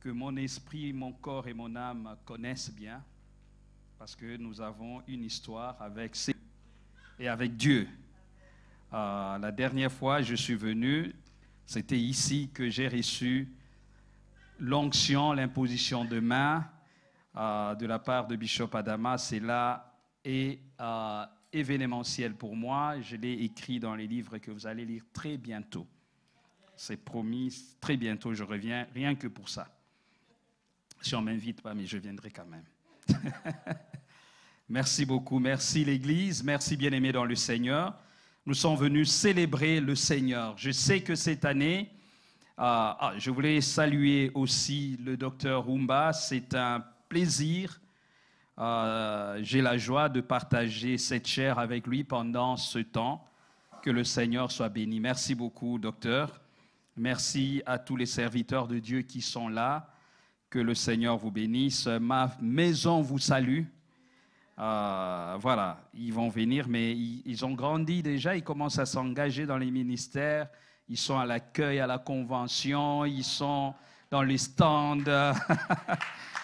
que mon esprit, mon corps et mon âme connaissent bien, parce que nous avons une histoire avec Dieu. La dernière fois je suis venu, c'était ici que j'ai reçu l'onction, l'imposition de main de la part de Bishop Adama. C'est là et événementiel pour moi. Je l'ai écrit dans les livres que vous allez lire très bientôt. C'est promis, très bientôt je reviens, rien que pour ça. Si on ne m'invite pas, mais je viendrai quand même. Merci beaucoup, merci l'Église, merci bien-aimés dans le Seigneur. Nous sommes venus célébrer le Seigneur. Je sais que cette année, je voulais saluer aussi le docteur Rumba. C'est un plaisir. J'ai la joie de partager cette chaire avec lui pendant ce temps. Que le Seigneur soit béni. Merci beaucoup, docteur. Merci à tous les serviteurs de Dieu qui sont là. Que le Seigneur vous bénisse. Ma maison vous salue. Voilà, ils vont venir, mais ils ont grandi déjà. Ils commencent à s'engager dans les ministères. Ils sont à l'accueil, à la convention. Ils sont dans les stands.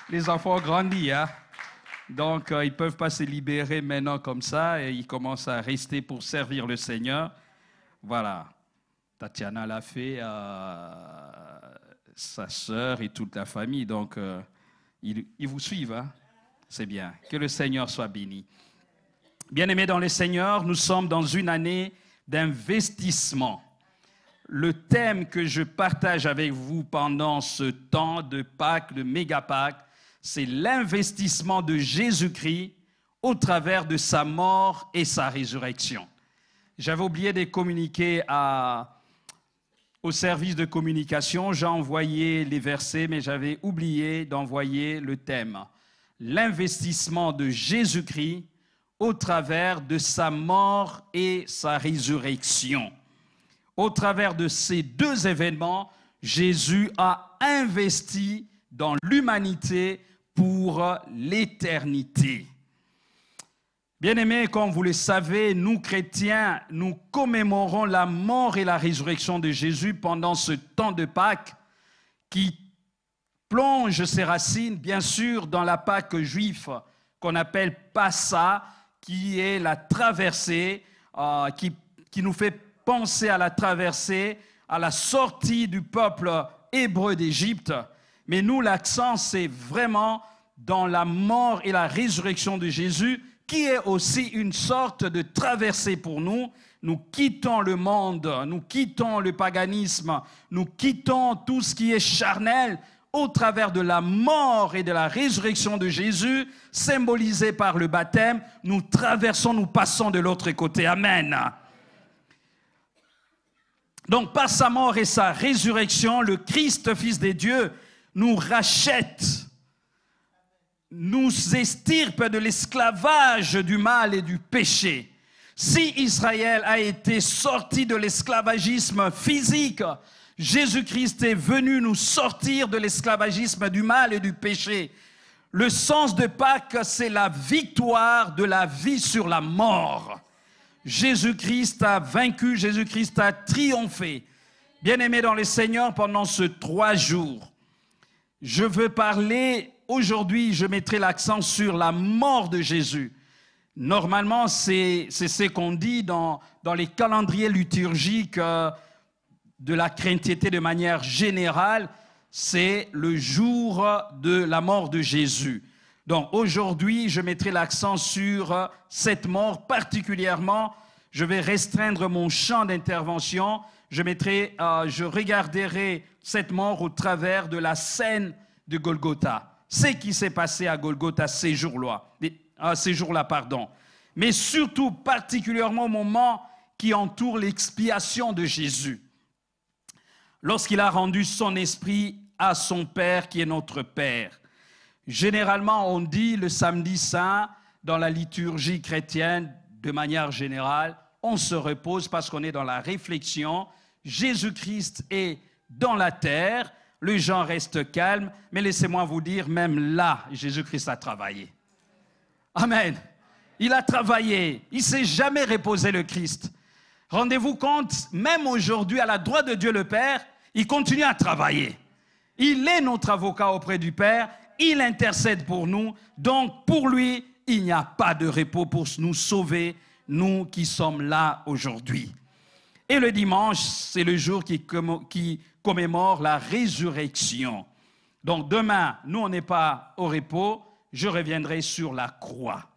Les enfants ont grandi, hein? Donc, ils ne peuvent pas se libérer maintenant comme ça. Et ils commencent à rester pour servir le Seigneur. Voilà. Tatiana l'a fait, sa sœur et toute la famille. Donc, ils vous suivent. Hein? C'est bien. Que le Seigneur soit béni. Bien-aimés dans le Seigneur, nous sommes dans une année d'investissement. Le thème que je partage avec vous pendant ce temps de Pâques, de méga-Pâques, c'est l'investissement de Jésus-Christ au travers de sa mort et sa résurrection. J'avais oublié de communiquer au service de communication. J'ai envoyé les versets, mais j'avais oublié d'envoyer le thème. L'investissement de Jésus-Christ au travers de sa mort et sa résurrection. Au travers de ces deux événements, Jésus a investi dans l'humanité pour l'éternité. Bien-aimés, comme vous le savez, nous chrétiens, nous commémorons la mort et la résurrection de Jésus pendant ce temps de Pâques qui plonge ses racines, bien sûr, dans la Pâque juive qu'on appelle Passa, qui est la traversée, qui nous fait penser à la traversée, à la sortie du peuple hébreu d'Égypte. Mais nous, l'accent, c'est vraiment dans la mort et la résurrection de Jésus, qui est aussi une sorte de traversée pour nous. Nous quittons le monde, nous quittons le paganisme, nous quittons tout ce qui est charnel au travers de la mort et de la résurrection de Jésus, symbolisée par le baptême. Nous traversons, nous passons de l'autre côté. Amen. Donc, par sa mort et sa résurrection, le Christ, Fils de Dieu, nous rachète, nous extirpe de l'esclavage du mal et du péché. Si Israël a été sorti de l'esclavagisme physique, Jésus-Christ est venu nous sortir de l'esclavagisme du mal et du péché. Le sens de Pâques, c'est la victoire de la vie sur la mort. Jésus-Christ a vaincu, Jésus-Christ a triomphé. Bien-aimés dans le Seigneur, pendant ces 3 jours, je veux parler, aujourd'hui, je mettrai l'accent sur la mort de Jésus. Normalement, c'est ce qu'on dit dans les calendriers liturgiques de la chrétienté de manière générale, c'est le jour de la mort de Jésus. Donc aujourd'hui, je mettrai l'accent sur cette mort particulièrement. Je vais restreindre mon champ d'intervention. Je regarderai cette mort au travers de la scène de Golgotha. Ce qui s'est passé à Golgotha ces jours-là, mais surtout particulièrement au moment qui entoure l'expiation de Jésus. Lorsqu'il a rendu son esprit à son Père qui est notre Père. Généralement, on dit le samedi saint, dans la liturgie chrétienne, de manière générale, on se repose parce qu'on est dans la réflexion. Jésus-Christ est dans la terre, les gens restent calmes, mais laissez-moi vous dire, même là, Jésus-Christ a travaillé. Amen. Il a travaillé, il ne s'est jamais reposé le Christ. Rendez-vous compte, même aujourd'hui, à la droite de Dieu le Père, il continue à travailler. Il est notre avocat auprès du Père. Il intercède pour nous. Donc, pour lui, il n'y a pas de repos pour nous sauver, nous qui sommes là aujourd'hui. Et le dimanche, c'est le jour qui commémore la résurrection. Donc demain, nous, on n'est pas au repos. Je reviendrai sur la croix.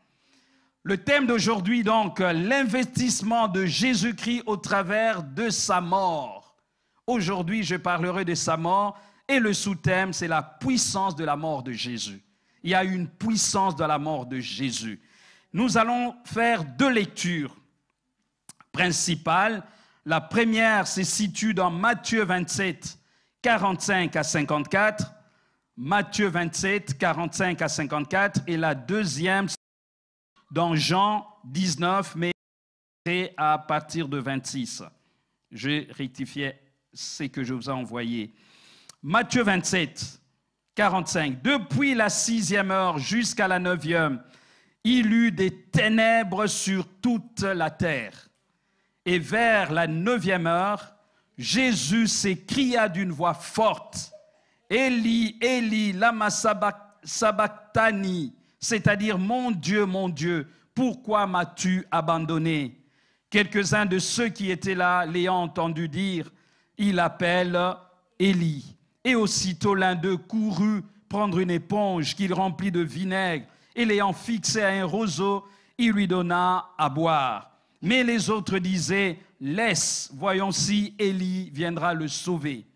Le thème d'aujourd'hui, donc, l'investissement de Jésus-Christ au travers de sa mort. Aujourd'hui, je parlerai de sa mort et le sous-thème, c'est la puissance de la mort de Jésus. Il y a une puissance de la mort de Jésus. Nous allons faire 2 lectures principales. La première se situe dans Matthieu 27, 45 à 54. Matthieu 27, 45 à 54. Et la deuxième dans Jean 19, mais à partir de 26. Je rectifiais ce que je vous ai envoyé. Matthieu 27, 45. Depuis la 6e heure jusqu'à la 9e, il eut des ténèbres sur toute la terre. Et vers la 9e heure, Jésus s'écria d'une voix forte, « Élie, Élie, lama sabachthani » c'est-à-dire « Mon Dieu, pourquoi m'as-tu abandonné ?» Quelques-uns de ceux qui étaient là l'ayant entendu dire, il appelle Élie. Et aussitôt l'un d'eux courut prendre une éponge qu'il remplit de vinaigre, et l'ayant fixée à un roseau, il lui donna à boire. Mais les autres disaient, « Laisse, voyons si Élie viendra le sauver. »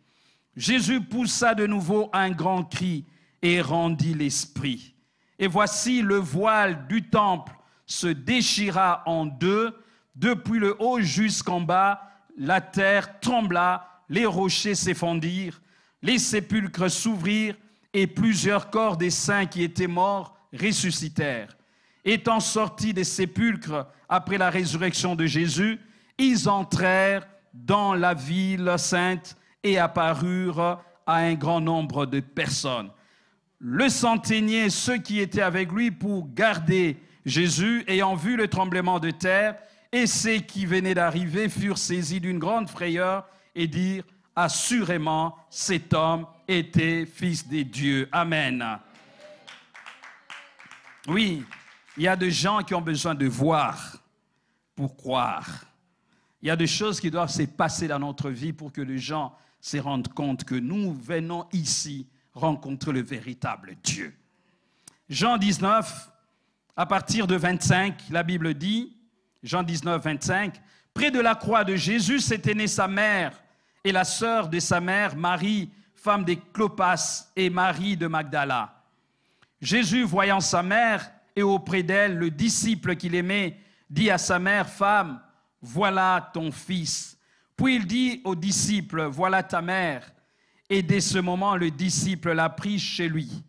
Jésus poussa de nouveau un grand cri et rendit l'esprit. Et voici le voile du temple se déchira en 2, depuis le haut jusqu'en bas, la terre trembla, les rochers s'effondirent, les sépulcres s'ouvrirent, et plusieurs corps des saints qui étaient morts ressuscitèrent. Étant sortis des sépulcres après la résurrection de Jésus, ils entrèrent dans la ville sainte et apparurent à un grand nombre de personnes. Le centenier, ceux qui étaient avec lui pour garder Jésus, ayant vu le tremblement de terre, et ceux qui venaient d'arriver furent saisis d'une grande frayeur et dirent, « Assurément, cet homme était fils des dieux. » Amen. Oui, il y a des gens qui ont besoin de voir pour croire. Il y a des choses qui doivent se passer dans notre vie pour que les gens se rendent compte que nous venons ici rencontrer le véritable Dieu. Jean 19, à partir de 25, la Bible dit, Jean 19, 25, « Près de la croix de Jésus s'était née sa mère et la sœur de sa mère, Marie, femme de Clopas, et Marie de Magdala. Jésus, voyant sa mère et auprès d'elle le disciple qu'il aimait, dit à sa mère, « Femme, voilà ton fils. » Puis il dit au disciple, « Voilà ta mère. » Et dès ce moment, le disciple l'a pris chez lui.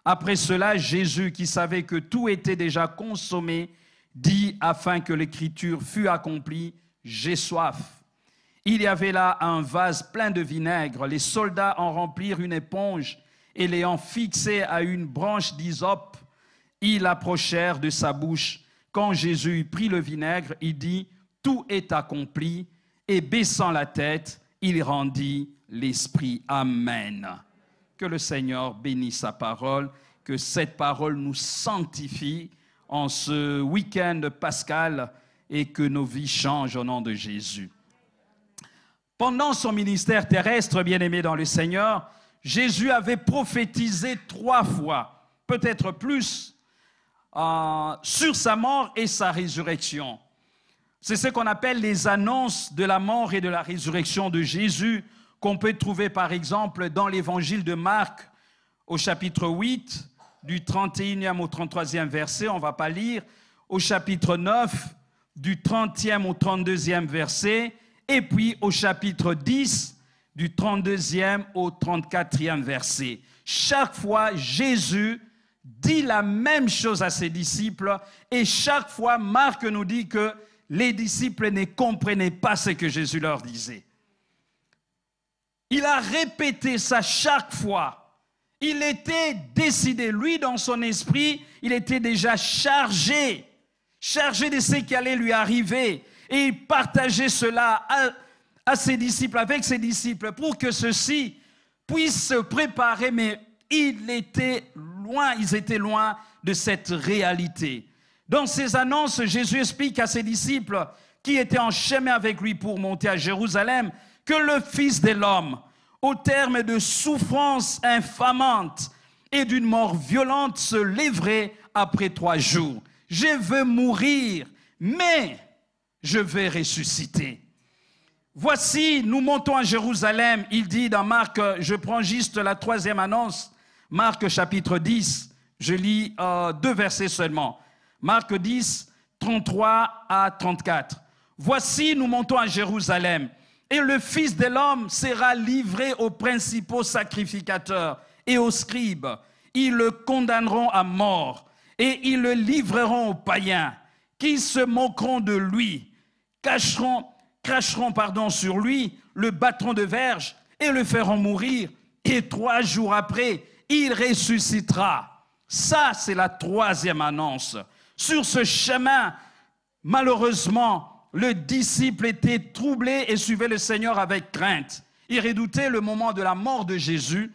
Après cela, Jésus, qui savait que tout était déjà consommé, dit, afin que l'écriture fût accomplie, « J'ai soif. » Il y avait là un vase plein de vinaigre. Les soldats en remplirent une éponge et l'ayant fixée à une branche d'hysope, ils approchèrent de sa bouche. Quand Jésus eut pris le vinaigre, il dit, « Tout est accompli. » Et baissant la tête, il rendit l'esprit. Amen. Que le Seigneur bénisse sa parole, que cette parole nous sanctifie en ce week-end pascal et que nos vies changent au nom de Jésus. Pendant son ministère terrestre, bien-aimé dans le Seigneur, Jésus avait prophétisé 3 fois, peut-être plus, sur sa mort et sa résurrection. C'est ce qu'on appelle les annonces de la mort et de la résurrection de Jésus, qu'on peut trouver par exemple dans l'évangile de Marc au chapitre 8, du 31e au 33e verset, on ne va pas lire, au chapitre 9, du 30e au 32e verset, et puis au chapitre 10, du 32e au 34e verset. Chaque fois, Jésus dit la même chose à ses disciples, et chaque fois, Marc nous dit que les disciples ne comprenaient pas ce que Jésus leur disait. Il a répété ça chaque fois. Il était décidé, lui dans son esprit, il était déjà chargé de ce qui allait lui arriver. Et il partageait cela à ses disciples, avec ses disciples, pour que ceux-ci puissent se préparer, mais ils étaient loin de cette réalité. Dans ces annonces, Jésus explique à ses disciples qui étaient en chemin avec lui pour monter à Jérusalem que le Fils de l'homme, au terme de souffrances infamantes et d'une mort violente, se lèverait après 3 jours. Je veux mourir, mais je vais ressusciter. Voici, nous montons à Jérusalem, il dit dans Marc, je prends juste la 3e annonce, Marc chapitre 10, je lis 2 versets seulement. Marc 10, 33 à 34. Voici, nous montons à Jérusalem, et le Fils de l'homme sera livré aux principaux sacrificateurs et aux scribes. Ils le condamneront à mort, et ils le livreront aux païens, qui se moqueront de lui, cracheront sur lui, le battront de verge et le feront mourir. Et 3 jours après, il ressuscitera. Ça, c'est la 3e annonce. Sur ce chemin, malheureusement, le disciple était troublé et suivait le Seigneur avec crainte. Il redoutait le moment de la mort de Jésus.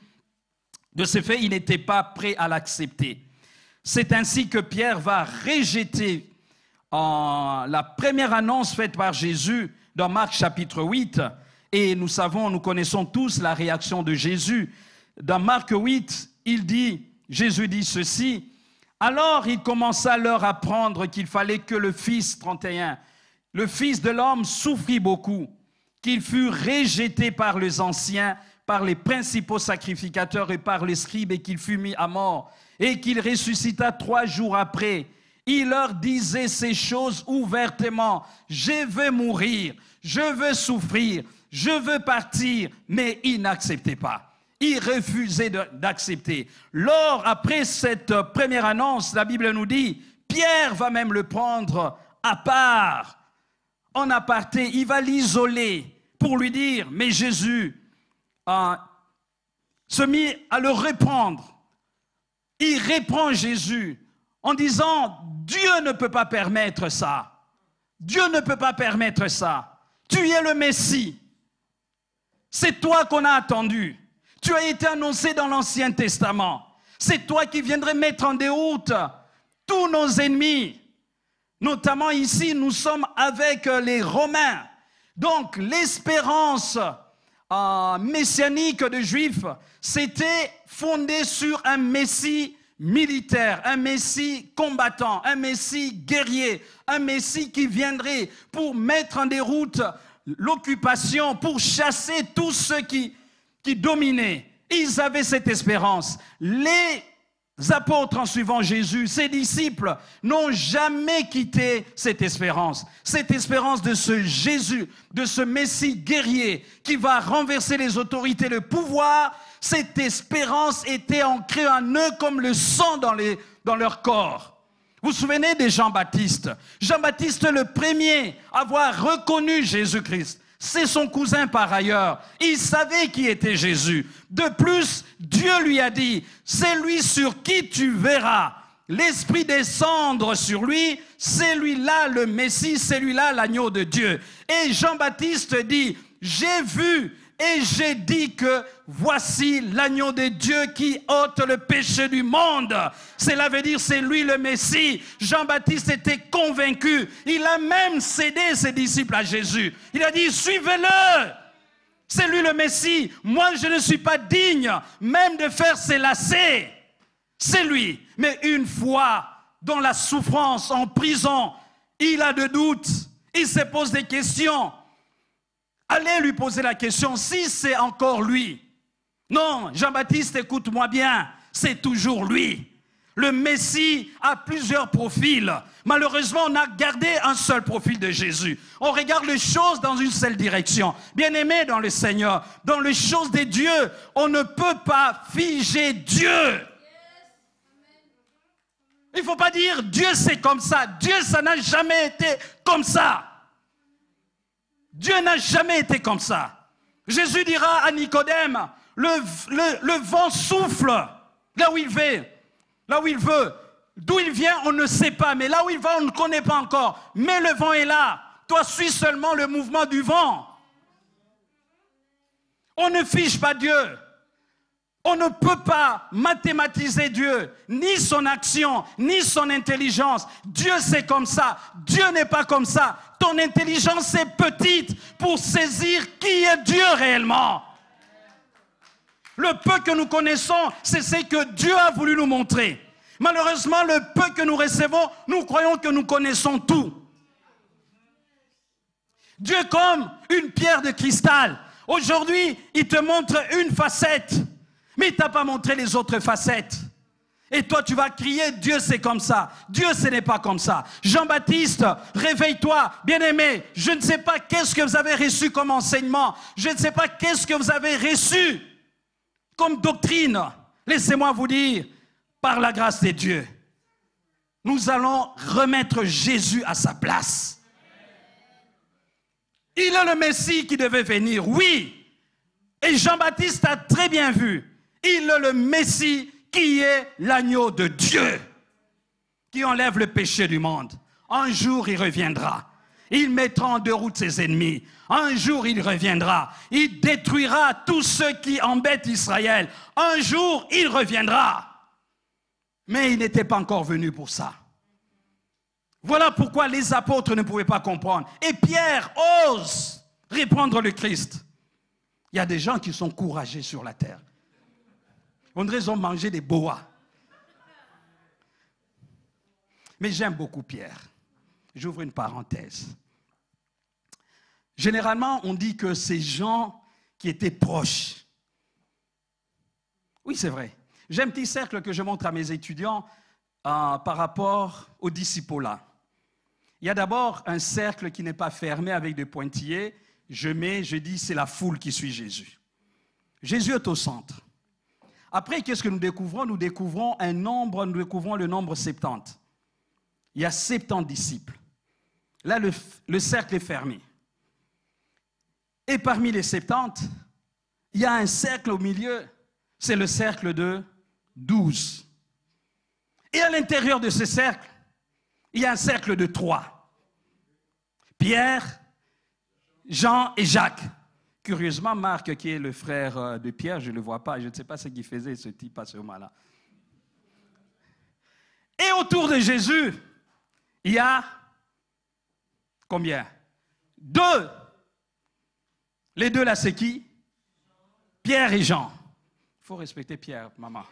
De ce fait, il n'était pas prêt à l'accepter. C'est ainsi que Pierre va rejeter la première annonce faite par Jésus dans Marc chapitre 8. Et nous connaissons tous la réaction de Jésus. Dans Marc 8, Jésus dit ceci. Alors il commença à leur apprendre qu'il fallait que le Fils, 31, le Fils de l'homme souffrit beaucoup, qu'il fut rejeté par les anciens, par les principaux sacrificateurs et par les scribes, et qu'il fut mis à mort, et qu'il ressuscita 3 jours après. Il leur disait ces choses ouvertement. Je veux mourir, je veux souffrir, je veux partir, mais ils n'acceptaient pas. Ils refusaient d'accepter. Lors, après cette première annonce, la Bible nous dit, Pierre va même le prendre à part, en aparté. Il va l'isoler pour lui dire, mais Jésus se mit à le reprendre. Il reprend Jésus en disant, Dieu ne peut pas permettre ça. Dieu ne peut pas permettre ça. Tu es le Messie. C'est toi qu'on a attendu. Tu as été annoncé dans l'Ancien Testament. C'est toi qui viendrais mettre en déroute tous nos ennemis. Notamment ici, nous sommes avec les Romains. Donc, l'espérance messianique des Juifs, c'était fondé sur un Messie militaire, un Messie combattant, un Messie guerrier, un Messie qui viendrait pour mettre en déroute l'occupation, pour chasser tous ceux qui dominaient. Ils avaient cette espérance. Les apôtres, en suivant Jésus, ses disciples, n'ont jamais quitté cette espérance de ce Jésus, de ce Messie guerrier qui va renverser les autorités, le pouvoir. Cette espérance était ancrée en eux comme le sang dans leur corps. Vous vous souvenez de Jean-Baptiste? Jean-Baptiste, le premier à avoir reconnu Jésus-Christ. C'est son cousin par ailleurs. Il savait qui était Jésus. De plus, Dieu lui a dit, c'est lui sur qui tu verras l'Esprit descendre sur lui, c'est lui-là le Messie, c'est lui-là l'agneau de Dieu. Et Jean-Baptiste dit, j'ai vu et j'ai dit que voici l'agneau de Dieu qui ôte le péché du monde. Cela veut dire c'est lui le Messie. Jean-Baptiste était convaincu. Il a même cédé ses disciples à Jésus. Il a dit suivez-le. C'est lui le Messie. Moi je ne suis pas digne même de faire ses lacets. C'est lui. Mais une fois dans la souffrance, en prison, il a de doutes. Il se pose des questions. Allez lui poser la question, si c'est encore lui. Non, Jean-Baptiste, écoute-moi bien, c'est toujours lui. Le Messie a plusieurs profils. Malheureusement, on a gardé un seul profil de Jésus. On regarde les choses dans une seule direction. Bien-aimés dans le Seigneur, dans les choses de Dieu, on ne peut pas figer Dieu. Il ne faut pas dire Dieu c'est comme ça. Dieu, ça n'a jamais été comme ça. Dieu n'a jamais été comme ça. Jésus dira à Nicodème, le vent souffle là où il veut. D'où il vient, on ne sait pas. Mais là où il va, on ne connaît pas encore. Mais le vent est là. Toi, suis seulement le mouvement du vent. On ne fiche pas Dieu. On ne peut pas mathématiser Dieu, ni son action, ni son intelligence. Dieu, c'est comme ça. Dieu n'est pas comme ça. Ton intelligence est petite pour saisir qui est Dieu réellement. Le peu que nous connaissons, c'est ce que Dieu a voulu nous montrer. Malheureusement, le peu que nous recevons, nous croyons que nous connaissons tout. Dieu est comme une pierre de cristal. Aujourd'hui, il te montre une facette. Mais il ne t'a pas montré les autres facettes. Et toi, tu vas crier, Dieu, c'est comme ça. Dieu, ce n'est pas comme ça. Jean-Baptiste, réveille-toi. Bien-aimé, je ne sais pas qu'est-ce que vous avez reçu comme enseignement. Je ne sais pas qu'est-ce que vous avez reçu comme doctrine. Laissez-moi vous dire, par la grâce de Dieu, nous allons remettre Jésus à sa place. Il est le Messie qui devait venir, oui. Et Jean-Baptiste a très bien vu. Il est le Messie qui est l'agneau de Dieu, qui enlève le péché du monde. Un jour, il reviendra. Il mettra en déroute ses ennemis. Un jour, il reviendra. Il détruira tous ceux qui embêtent Israël. Un jour, il reviendra. Mais il n'était pas encore venu pour ça. Voilà pourquoi les apôtres ne pouvaient pas comprendre. Et Pierre ose reprendre le Christ. Il y a des gens qui sont courageux sur la terre. On dirait qu'ils ont mangé des boas. Mais j'aime beaucoup Pierre. J'ouvre une parenthèse. Généralement, on dit que ces gens qui étaient proches. Oui, c'est vrai. J'ai un petit cercle que je montre à mes étudiants par rapport aux disciples-là. Il y a d'abord un cercle qui n'est pas fermé avec des pointillés. Je dis, c'est la foule qui suit Jésus. Jésus est au centre. Après, qu'est-ce que nous découvrons? Nous découvrons un nombre, nous découvrons le nombre 70. Il y a 70 disciples. Là, le cercle est fermé. Et parmi les 70, il y a un cercle au milieu. C'est le cercle de 12. Et à l'intérieur de ce cercle, il y a un cercle de 3. Pierre, Jean et Jacques. Curieusement, Marc, qui est le frère de Pierre, je ne le vois pas. Je ne sais pas ce qu'il faisait, ce type, à ce moment-là. Et autour de Jésus, il y a combien? 2. Les 2 là, c'est qui? Pierre et Jean. Il faut respecter Pierre, maman.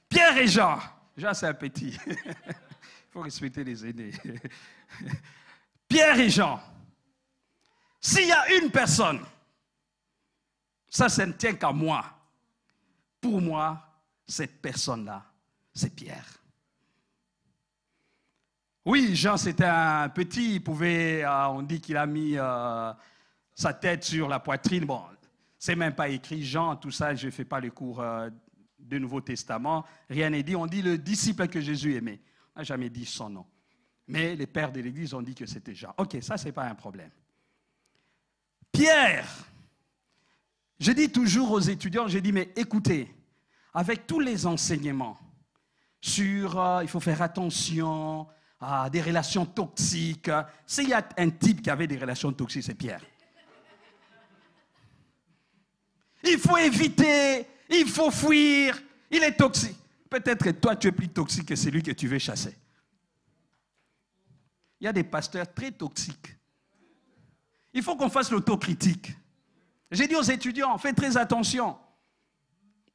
Pierre et Jean. Jean, c'est un petit. Il faut respecter les aînés. Pierre et Jean. S'il y a une personne, ça ne tient qu'à moi. Pour moi, cette personne-là, c'est Pierre. Oui, Jean, c'était un petit, il pouvait, on dit qu'il a mis sa tête sur la poitrine. Bon, c'est même pas écrit Jean, tout ça, je ne fais pas le cours du Nouveau Testament. Rien n'est dit, on dit le disciple que Jésus aimait. On n'a jamais dit son nom. Mais les pères de l'Église ont dit que c'était Jean. Ok, ça, ce n'est pas un problème. Pierre, je dis toujours aux étudiants, je dis, mais écoutez, avec tous les enseignements sur il faut faire attention à des relations toxiques, s'il y a un type qui avait des relations toxiques, c'est Pierre. Il faut éviter, il faut fuir, il est toxique. Peut-être que toi, tu es plus toxique que celui que tu veux chasser. Il y a des pasteurs très toxiques. Il faut qu'on fasse l'autocritique. J'ai dit aux étudiants, faites très attention.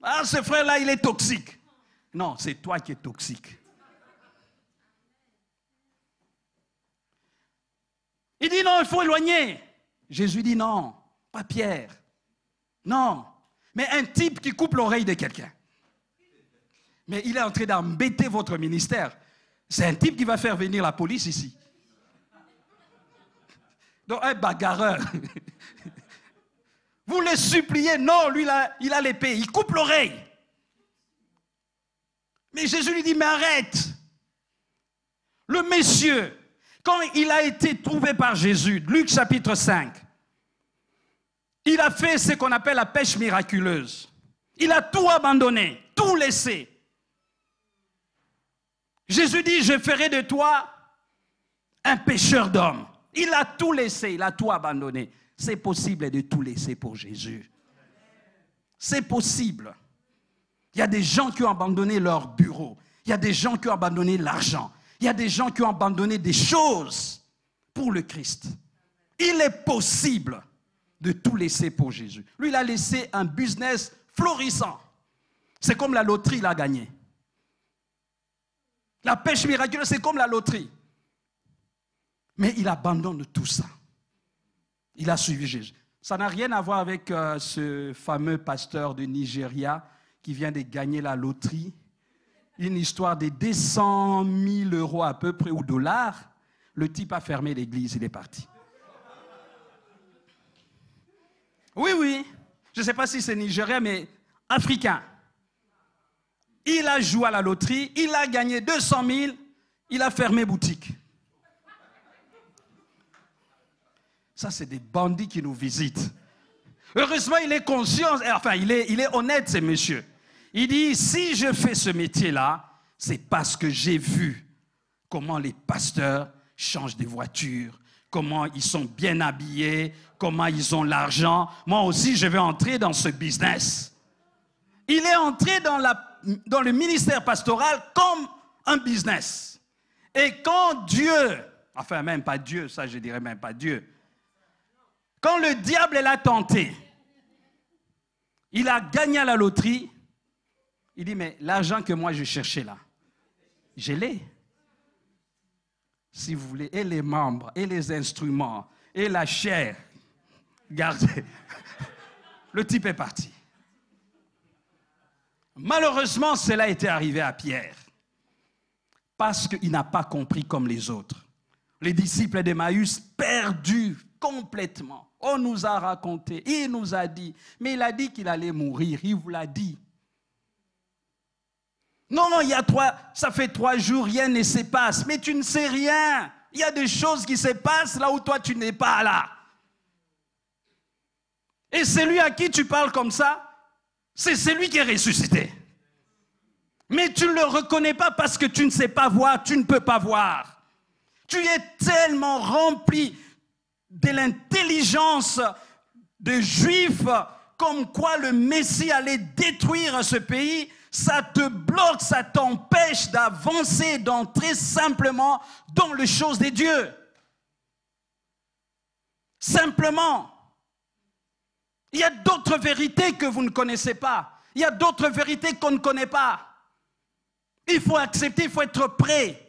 Ah, ce frère-là, il est toxique. Non, c'est toi qui es toxique. Il dit non, il faut éloigner. Jésus dit non, pas Pierre. Non, mais un type qui coupe l'oreille de quelqu'un. Mais il est en train d'embêter votre ministère. C'est un type qui va faire venir la police ici. Donc, un bagarreur. Vous le suppliez, non, lui, il a l'épée, il coupe l'oreille. Mais Jésus lui dit, mais arrête. Le monsieur, quand il a été trouvé par Jésus, Luc chapitre 5, il a fait ce qu'on appelle la pêche miraculeuse. Il a tout abandonné, tout laissé. Jésus dit, je ferai de toi un pêcheur d'hommes. Il a tout laissé, il a tout abandonné. C'est possible de tout laisser pour Jésus. C'est possible. Il y a des gens qui ont abandonné leur bureau. Il y a des gens qui ont abandonné l'argent. Il y a des gens qui ont abandonné des choses pour le Christ. Il est possible de tout laisser pour Jésus. Lui, il a laissé un business florissant. C'est comme la loterie, il a gagné. La pêche miraculeuse, c'est comme la loterie. Mais il abandonne tout ça. Il a suivi Jésus. Ça n'a rien à voir avec ce fameux pasteur de Nigeria qui vient de gagner la loterie. Une histoire de 200 000 euros à peu près, ou dollars. Le type a fermé l'église, il est parti. Oui, oui. Je ne sais pas si c'est Nigérien, mais africain. Il a joué à la loterie, il a gagné 200 000, il a fermé boutique. Ça, c'est des bandits qui nous visitent. Heureusement, il est conscient, enfin, il est honnête, ce monsieur. Il dit, si je fais ce métier-là, c'est parce que j'ai vu comment les pasteurs changent des voitures, comment ils sont bien habillés, comment ils ont l'argent. Moi aussi, je vais entrer dans ce business. Il est entré dans le ministère pastoral comme un business. Et quand Dieu, enfin même pas Dieu, ça je dirais même pas Dieu, quand le diable l'a tenté, il a gagné à la loterie, il dit, mais l'argent que moi je cherchais là, je l'ai. Si vous voulez, et les membres, et les instruments, et la chair, gardez. Le type est parti. Malheureusement, cela était arrivé à Pierre. Parce qu'il n'a pas compris comme les autres. Les disciples d'Emmaüs, perdus complètement. On nous a raconté, il nous a dit, mais il a dit qu'il allait mourir, il vous l'a dit. Non, ça fait 3 jours, rien ne se passe, mais tu ne sais rien. Il y a des choses qui se passent là où toi tu n'es pas là. Et celui à qui tu parles comme ça, c'est celui qui est ressuscité. Mais tu ne le reconnais pas parce que tu ne sais pas voir, tu ne peux pas voir. Tu es tellement rempli de l'intelligence des Juifs, comme quoi le Messie allait détruire ce pays, ça te bloque, ça t'empêche d'avancer, d'entrer simplement dans les choses de Dieu. Simplement. Il y a d'autres vérités que vous ne connaissez pas. Il y a d'autres vérités qu'on ne connaît pas. Il faut accepter, il faut être prêt.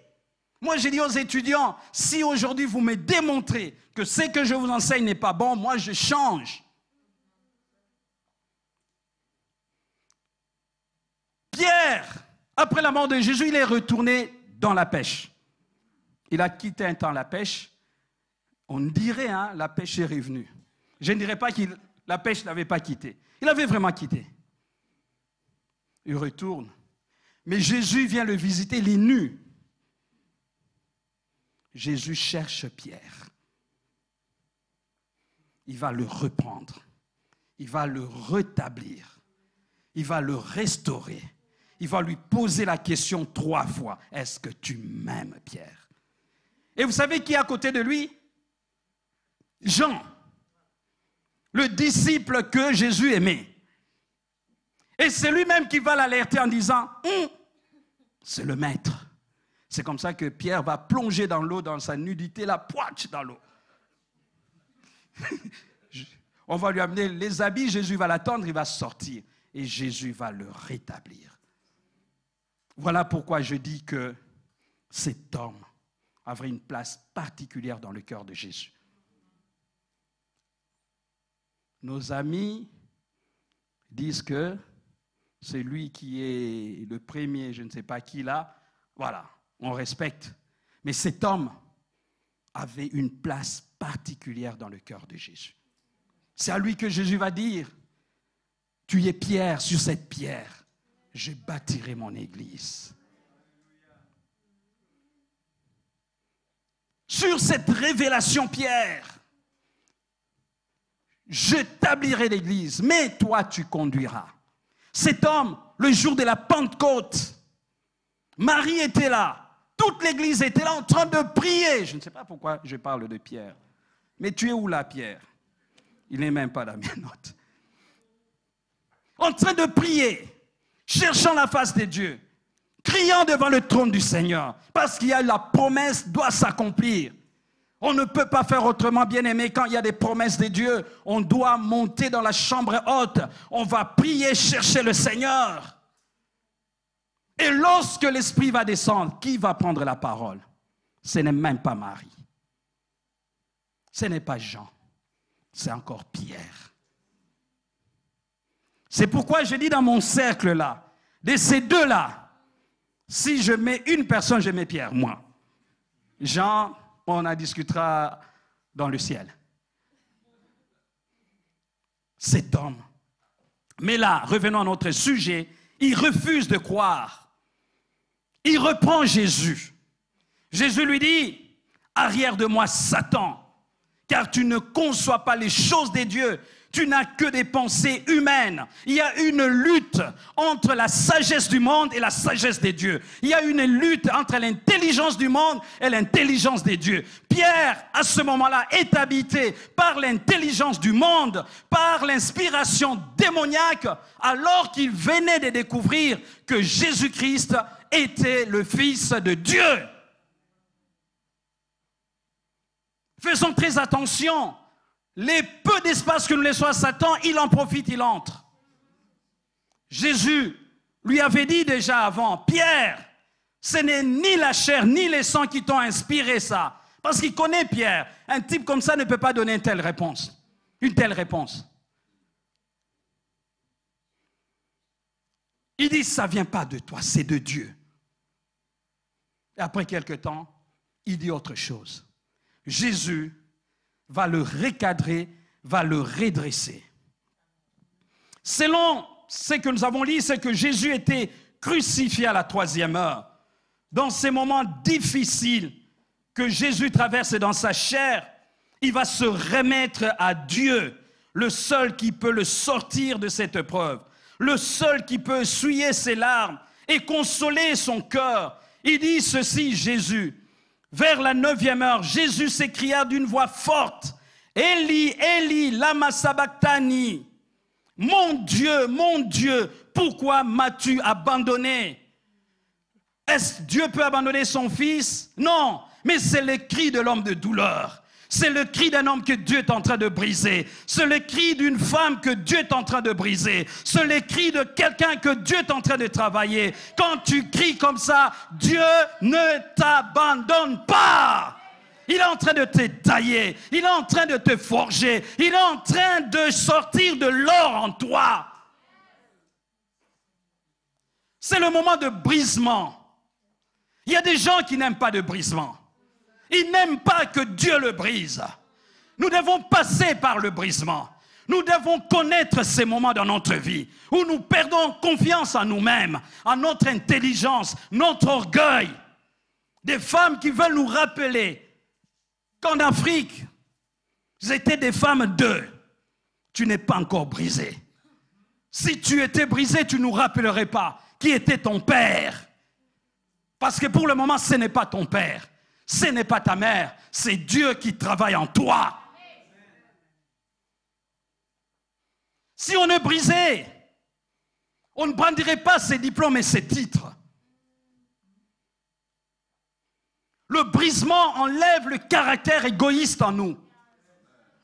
Moi, j'ai dit aux étudiants, si aujourd'hui vous me démontrez que ce que je vous enseigne n'est pas bon, moi je change. Pierre, après la mort de Jésus, il est retourné dans la pêche. Il a quitté un temps la pêche. On dirait, la pêche est revenue. Je ne dirais pas que la pêche ne l'avait pas quitté. Il avait vraiment quitté. Il retourne. Mais Jésus vient le visiter, il est nu. Jésus cherche Pierre. Il va le reprendre. Il va le rétablir. Il va le restaurer. Il va lui poser la question 3 fois. Est-ce que tu m'aimes, Pierre? Et vous savez qui est à côté de lui? Jean, le disciple que Jésus aimait. Et c'est lui-même qui va l'alerter en disant, c'est le maître. C'est comme ça que Pierre va plonger dans l'eau, dans sa nudité, la pointe dans l'eau. On va lui amener les habits, Jésus va l'attendre, il va sortir. Et Jésus va le rétablir. Voilà pourquoi je dis que cet homme avait une place particulière dans le cœur de Jésus. Nos amis disent que c'est lui qui est le premier, je ne sais pas qui là. Voilà, on respecte. Mais cet homme avait une place particulière dans le cœur de Jésus. C'est à lui que Jésus va dire, tu es Pierre, sur cette pierre, je bâtirai mon église. Sur cette révélation, Pierre, j'établirai l'église, mais toi tu conduiras. Cet homme, le jour de la Pentecôte, Marie était là, toute l'église était là en train de prier. Je ne sais pas pourquoi je parle de Pierre. Mais tu es où là, Pierre? Il n'est même pas dans mes notes. en train de prier, cherchant la face de Dieu, criant devant le trône du Seigneur, parce qu'il y a la promesse doit s'accomplir. On ne peut pas faire autrement, bien-aimé, quand il y a des promesses de Dieu. On doit monter dans la chambre haute. On va prier, chercher le Seigneur. Et lorsque l'Esprit va descendre, qui va prendre la parole? Ce n'est même pas Marie. Ce n'est pas Jean. C'est encore Pierre. C'est pourquoi je dis dans mon cercle là, de ces deux-là, si je mets une personne, je mets Pierre, moi. Jean, on en discutera dans le ciel. Cet homme. Mais là, revenons à notre sujet, il refuse de croire. Il reprend Jésus. Jésus lui dit, arrière de moi, Satan, car tu ne conçois pas les choses des dieux. Tu n'as que des pensées humaines. Il y a une lutte entre la sagesse du monde et la sagesse des dieux. Il y a une lutte entre l'intelligence du monde et l'intelligence des dieux. Pierre, à ce moment-là, est habité par l'intelligence du monde, par l'inspiration démoniaque, alors qu'il venait de découvrir que Jésus-Christ était le Fils de Dieu. Faisons très attention. Les peu d'espace que nous laissons à Satan, il en profite, il entre. Jésus lui avait dit déjà avant, Pierre, ce n'est ni la chair ni les sangs qui t'ont inspiré ça. Parce qu'il connaît Pierre. Un type comme ça ne peut pas donner une telle réponse. Une telle réponse. Il dit, ça ne vient pas de toi, c'est de Dieu. Et après quelque temps, il dit autre chose. Jésus va le recadrer, va le redresser. Selon ce que nous avons lu, c'est que Jésus était crucifié à la 3e heure. Dans ces moments difficiles que Jésus traverse dans sa chair, il va se remettre à Dieu, le seul qui peut le sortir de cette épreuve, le seul qui peut essuyer ses larmes et consoler son cœur. Il dit ceci, Jésus. Vers la 9e heure, Jésus s'écria d'une voix forte, « Eli, Eli, lama sabachthani » mon Dieu, pourquoi m'as-tu abandonné? Est-ce que Dieu peut abandonner son fils? Non, mais c'est le cri de l'homme de douleur. C'est le cri d'un homme que Dieu est en train de briser. C'est le cri d'une femme que Dieu est en train de briser. C'est le cri de quelqu'un que Dieu est en train de travailler. Quand tu cries comme ça, Dieu ne t'abandonne pas. Il est en train de te tailler. Il est en train de te forger. Il est en train de sortir de l'or en toi. C'est le moment de brisement. Il y a des gens qui n'aiment pas de brisement. Ils n'aiment pas que Dieu le brise. Nous devons passer par le brisement. Nous devons connaître ces moments dans notre vie où nous perdons confiance en nous-mêmes, en notre intelligence, notre orgueil. Des femmes qui veulent nous rappeler qu'en Afrique, c'était des femmes d'eux. Tu n'es pas encore brisé. Si tu étais brisé, tu ne nous rappellerais pas qui était ton père. Parce que pour le moment, ce n'est pas ton père. Ce n'est pas ta mère, c'est Dieu qui travaille en toi. Si on est brisé, on ne brandirait pas ses diplômes et ses titres. Le brisement enlève le caractère égoïste en nous.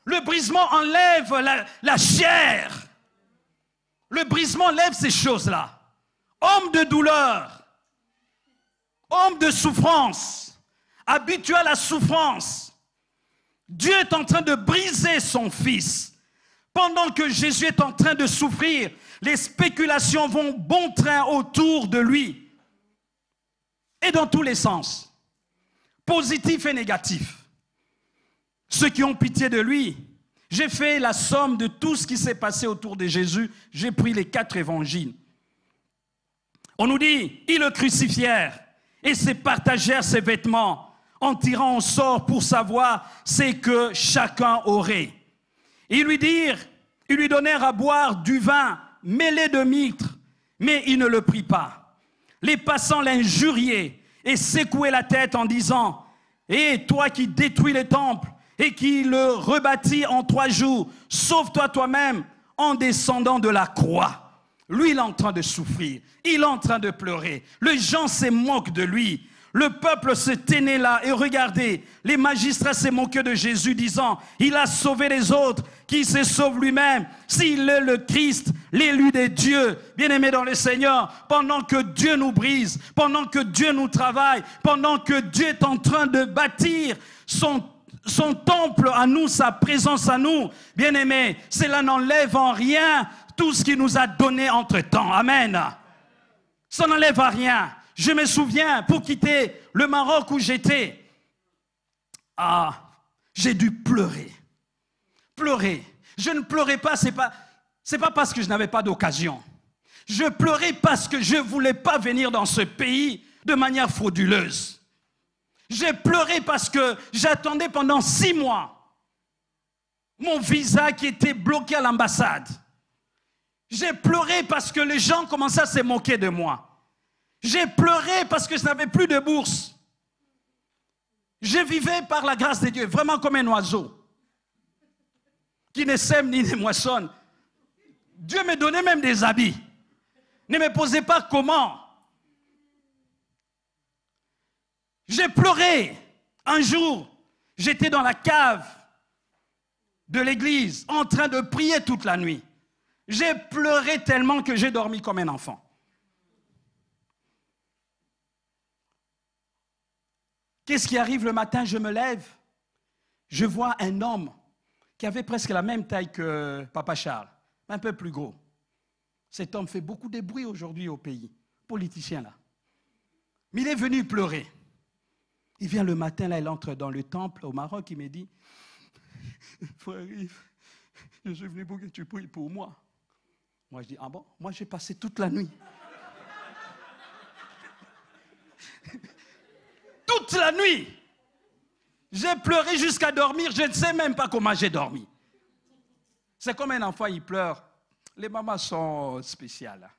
Le brisement enlève la chair. Le brisement enlève ces choses-là. Homme de douleur, homme de souffrance, habitué à la souffrance. Dieu est en train de briser son fils. Pendant que Jésus est en train de souffrir, les spéculations vont bon train autour de lui. Et dans tous les sens, positifs et négatifs. Ceux qui ont pitié de lui, j'ai fait la somme de tout ce qui s'est passé autour de Jésus. J'ai pris les 4 évangiles. On nous dit, ils le crucifièrent et se partagèrent ses vêtements, en tirant au sort pour savoir ce que chacun aurait. Ils lui dirent, ils lui donnèrent à boire du vin mêlé de mirtre, mais il ne le prit pas. Les passants l'injuriaient et secouaient la tête en disant, « Et toi qui détruis le temple et qui le rebâtis en 3 jours, sauve-toi toi-même en descendant de la croix. » Lui, il est en train de souffrir. Il est en train de pleurer. Les gens se moquent de lui. Le peuple se tenait là et regardez, les magistrats se moquaient de Jésus disant, il a sauvé les autres, qui se sauve lui-même, s'il est le Christ, l'élu des dieux, bien-aimé dans le Seigneur, pendant que Dieu nous brise, pendant que Dieu nous travaille, pendant que Dieu est en train de bâtir son temple à nous, sa présence à nous, bien-aimé, cela n'enlève en rien tout ce qu'il nous a donné entre-temps. Amen. Ça n'enlève à rien. Je me souviens, pour quitter le Maroc où j'étais, j'ai dû pleurer. Pleurer. Je ne pleurais pas, c'est pas parce que je n'avais pas d'occasion. Je pleurais parce que je ne voulais pas venir dans ce pays de manière frauduleuse. J'ai pleuré parce que j'attendais pendant 6 mois mon visa qui était bloqué à l'ambassade. J'ai pleuré parce que les gens commençaient à se moquer de moi. J'ai pleuré parce que je n'avais plus de bourse. Je vivais par la grâce de Dieu, vraiment comme un oiseau qui ne sème ni ne moissonne. Dieu me donnait même des habits. Ne me posez pas comment. J'ai pleuré. Un jour, j'étais dans la cave de l'église en train de prier toute la nuit. J'ai pleuré tellement que j'ai dormi comme un enfant. Qu'est-ce qui arrive le matin? Je me lève, je vois un homme qui avait presque la même taille que Papa Charles, un peu plus gros. Cet homme fait beaucoup de bruit aujourd'hui au pays, politicien là. Mais il est venu pleurer. Il vient le matin, là, il entre dans le temple au Maroc, il me dit, frère Yves, je suis venu pour que tu pries pour moi. Moi je dis, ah bon? Moi j'ai passé toute la nuit. Toute la nuit. J'ai pleuré jusqu'à dormir. Je ne sais même pas comment j'ai dormi. C'est comme un enfant, il pleure. Les mamans sont spéciales.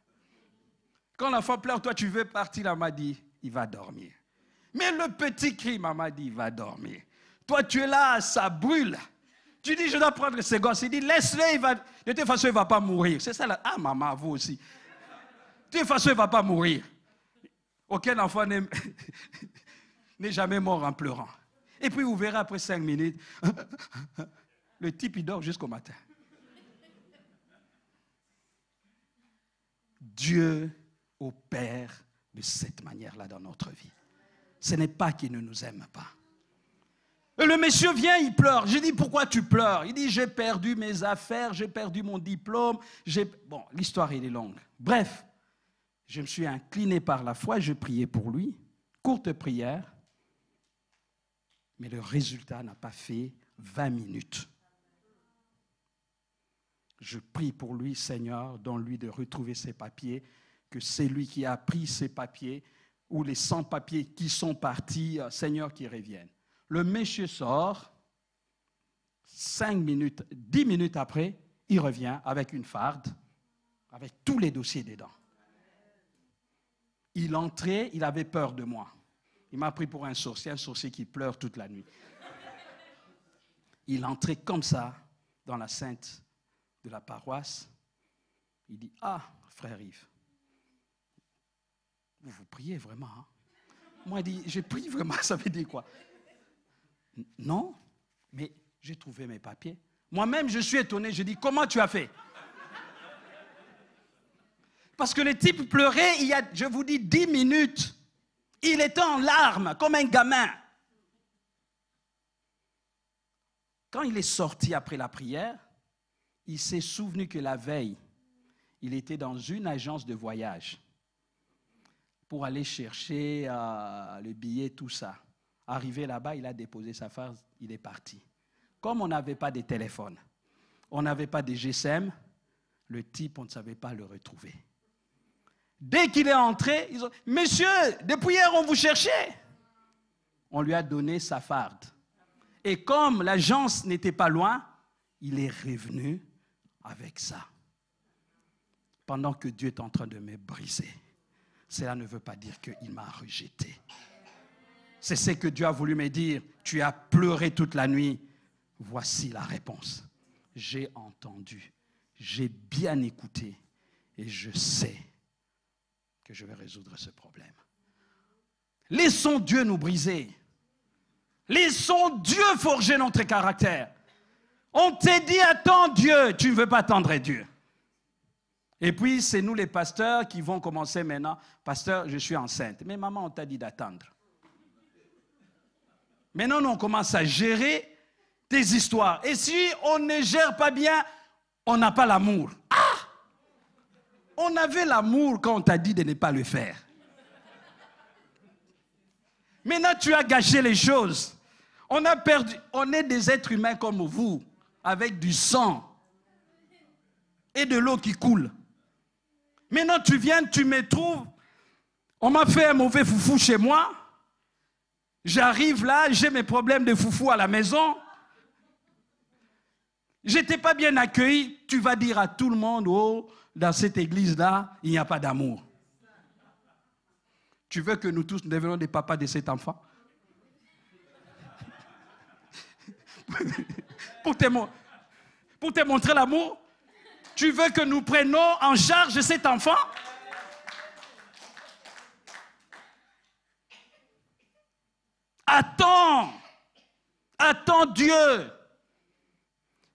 Quand l'enfant pleure, toi tu veux partir, la maman dit, il va dormir. Mais le petit crie, maman dit, il va dormir. Toi tu es là, ça brûle. Tu dis, je dois prendre ce gosse. Il dit, laisse-le, de toute façon, il ne va pas mourir. C'est ça là. Ah maman, vous aussi. De toute façon, il ne va pas mourir. Aucun enfant n'est jamais mort en pleurant. Et puis vous verrez après 5 minutes, le type il dort jusqu'au matin. Dieu opère de cette manière-là dans notre vie. Ce n'est pas qu'il ne nous aime pas. Et le monsieur vient, il pleure. Je dis, pourquoi tu pleures? Il dit, j'ai perdu mes affaires, j'ai perdu mon diplôme. Bon, l'histoire elle est longue. Bref, je me suis incliné par la foi, je priais pour lui. Courte prière. Mais le résultat n'a pas fait 20 minutes. Je prie pour lui, Seigneur, donne-lui de retrouver ses papiers, que c'est lui qui a pris ses papiers, ou les 100 papiers qui sont partis, Seigneur, qui reviennent. Le monsieur sort, 5 minutes, 10 minutes après, il revient avec une farde, avec tous les dossiers dedans. Il entrait, il avait peur de moi. Il m'a pris pour un sorcier qui pleure toute la nuit. Il entrait comme ça dans la sainte de la paroisse. Il dit, ah, frère Yves, vous priez vraiment, hein? Moi, il dit, je prie vraiment, ça veut dire quoi? Non, mais j'ai trouvé mes papiers. Moi-même, je suis étonné, je dis, comment tu as fait? Parce que le type pleurait, il y a, je vous dis, 10 minutes. Il était en larmes, comme un gamin. Quand il est sorti après la prière, il s'est souvenu que la veille, il était dans une agence de voyage pour aller chercher le billet, tout ça. Arrivé là-bas, il a déposé sa farde, il est parti. Comme on n'avait pas de téléphone, on n'avait pas de GSM, le type, on ne savait pas le retrouver. Dès qu'il est entré, ils ont dit, monsieur, depuis hier, on vous cherchait. On lui a donné sa farde. Et comme l'agence n'était pas loin, il est revenu avec ça. Pendant que Dieu est en train de me briser, cela ne veut pas dire qu'il m'a rejeté. C'est ce que Dieu a voulu me dire. Tu as pleuré toute la nuit. Voici la réponse. J'ai entendu, j'ai bien écouté. et je sais que je vais résoudre ce problème. Laissons Dieu nous briser. Laissons Dieu forger notre caractère. On t'a dit, attends Dieu, tu ne veux pas attendre Dieu. Et puis, c'est nous les pasteurs qui vont commencer maintenant. Pasteur, je suis enceinte. Mais maman, on t'a dit d'attendre. Maintenant, nous, on commence à gérer tes histoires. Et si on ne gère pas bien, on n'a pas l'amour. Ah! On avait l'amour quand on t'a dit de ne pas le faire. Maintenant, tu as gâché les choses. On a perdu. On est des êtres humains comme vous, avec du sang et de l'eau qui coule. Maintenant, tu viens, tu me trouves. On m'a fait un mauvais foufou chez moi. J'arrive là, j'ai mes problèmes de foufou à la maison. Je n'étais pas bien accueilli. Tu vas dire à tout le monde, oh, dans cette église-là, il n'y a pas d'amour. Tu veux que nous tous nous devenions des papas de cet enfant? Pour te montrer l'amour? Tu veux que nous prenions en charge cet enfant? Attends Dieu.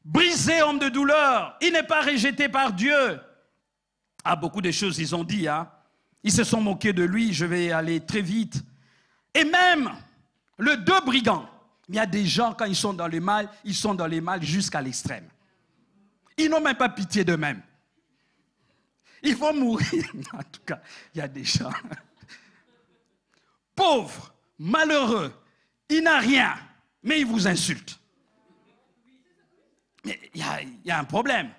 Brisé, homme de douleur, il n'est pas rejeté par Dieu. Ah, beaucoup de choses ils ont dit, hein. Ils se sont moqués de lui, je vais aller très vite. Et même, le deux brigands, il y a des gens, quand ils sont dans le mal, ils sont dans le mal jusqu'à l'extrême. Ils n'ont même pas pitié d'eux-mêmes. Ils vont mourir. En tout cas, il y a des gens. Pauvres, malheureux, il n'a rien, mais il vous insulte. Mais il y a un problème.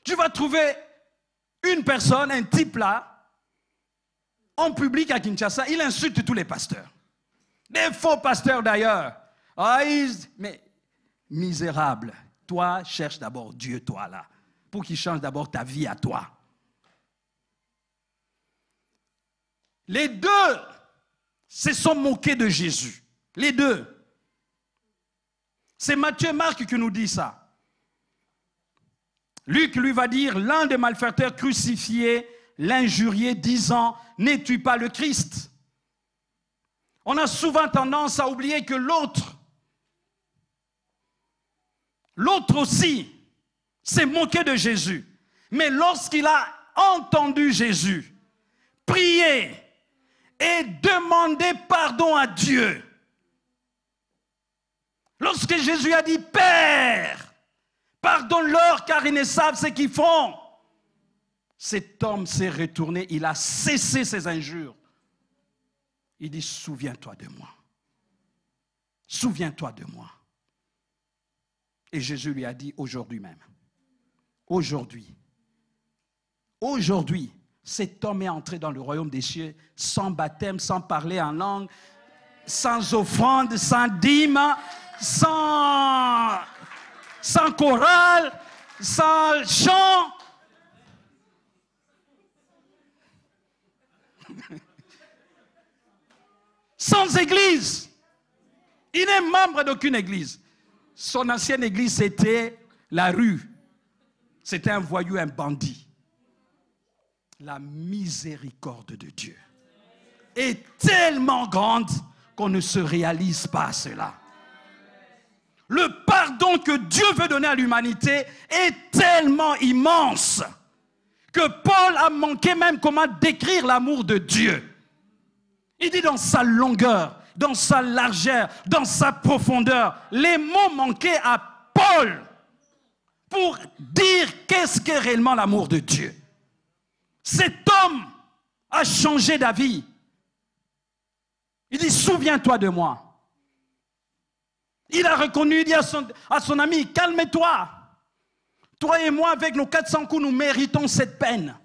Tu vas trouver une personne, un type là, en public à Kinshasa, il insulte tous les pasteurs. Des faux pasteurs d'ailleurs. Ah, mais misérable, toi, cherche d'abord Dieu, toi là, pour qu'il change d'abord ta vie à toi. Les deux se sont moqués de Jésus. Les deux. C'est Matthieu Marc qui nous dit ça. Luc lui va dire, l'un des malfaiteurs crucifiés l'injuriait, disant, n'es-tu pas le Christ? On a souvent tendance à oublier que l'autre aussi s'est moqué de Jésus. Mais lorsqu'il a entendu Jésus prier et demander pardon à Dieu, lorsque Jésus a dit, Père, pardonne-leur car ils ne savent ce qu'ils font, cet homme s'est retourné, il a cessé ses injures. Il dit, souviens-toi de moi. Souviens-toi de moi. Et Jésus lui a dit, aujourd'hui même, aujourd'hui, cet homme est entré dans le royaume des cieux sans baptême, sans parler en langue, sans offrande, sans dîme, sans chorale, sans chant. Sans église. Il n'est membre d'aucune église. Son ancienne église, c'était la rue. C'était un voyou, un bandit. La miséricorde de Dieu est tellement grande qu'on ne se réalise pas cela. Le pardon que Dieu veut donner à l'humanité est tellement immense que Paul a manqué même comment décrire l'amour de Dieu. Il dit dans sa longueur, dans sa largeur, dans sa profondeur. Les mots manquaient à Paul pour dire qu'est-ce qu'est réellement l'amour de Dieu. Cet homme a changé d'avis. Il dit, souviens-toi de moi. Il a reconnu, il dit à son ami, calme-toi. Toi et moi, avec nos 400 coups, nous méritons cette peine.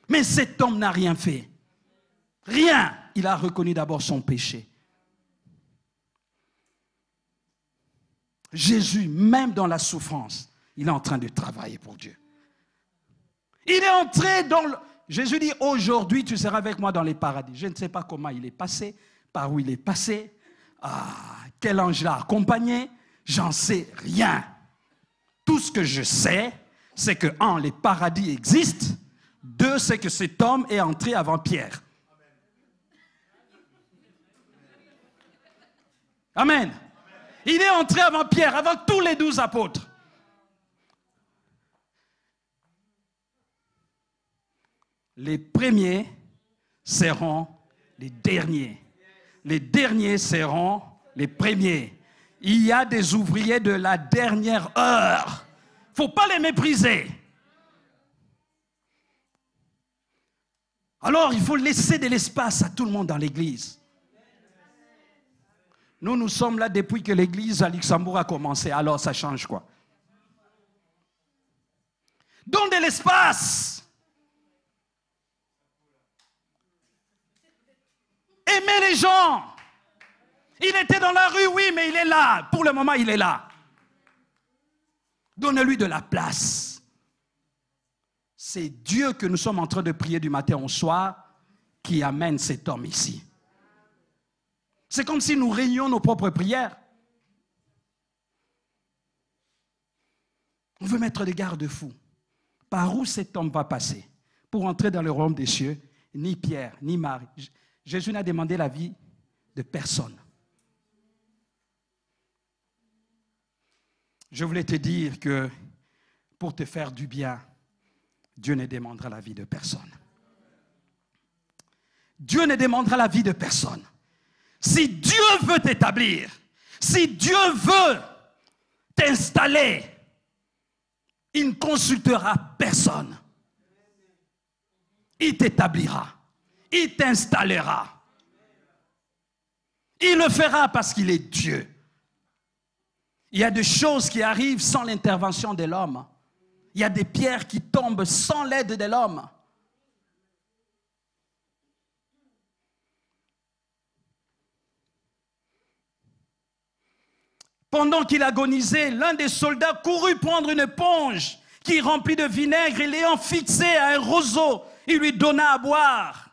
Mais cet homme n'a rien fait. Rien. Il a reconnu d'abord son péché. Jésus, même dans la souffrance, il est en train de travailler pour Dieu. Il est entré dans le... Jésus dit, aujourd'hui, tu seras avec moi dans les paradis. Je ne sais pas comment il est passé, par où il est passé, quel ange l'a accompagné, j'en sais rien. Tout ce que je sais, c'est que, les paradis existent, 2, c'est que cet homme est entré avant Pierre. Amen. Il est entré avant Pierre, avant tous les 12 apôtres. Les premiers seront les derniers. Les derniers seront les premiers. Il y a des ouvriers de la dernière heure. Il ne faut pas les mépriser. Alors, il faut laisser de l'espace à tout le monde dans l'église. Nous sommes là depuis que l'église à Luxembourg a commencé. Alors, ça change quoi? Donne de l'espace. Aimez les gens. Il était dans la rue, oui, mais il est là. Pour le moment, il est là. Donne-lui de la place. C'est Dieu que nous sommes en train de prier du matin au soir qui amène cet homme ici. C'est comme si nous réunions nos propres prières. On veut mettre des garde-fous. Par où cet homme va passer pour entrer dans le royaume des cieux? Ni Pierre, ni Marie. Jésus n'a demandé la vie de personne. Je voulais te dire que pour te faire du bien, Dieu ne demandera la vie de personne. Dieu ne demandera la vie de personne. Si Dieu veut t'établir, si Dieu veut t'installer, il ne consultera personne. Il t'établira. Il t'installera. Il le fera parce qu'il est Dieu. Il y a des choses qui arrivent sans l'intervention de l'homme. Il y a des pierres qui tombent sans l'aide de l'homme. Pendant qu'il agonisait, l'un des soldats courut prendre une éponge qui remplit de vinaigre et l'ayant fixée à un roseau, il lui donna à boire.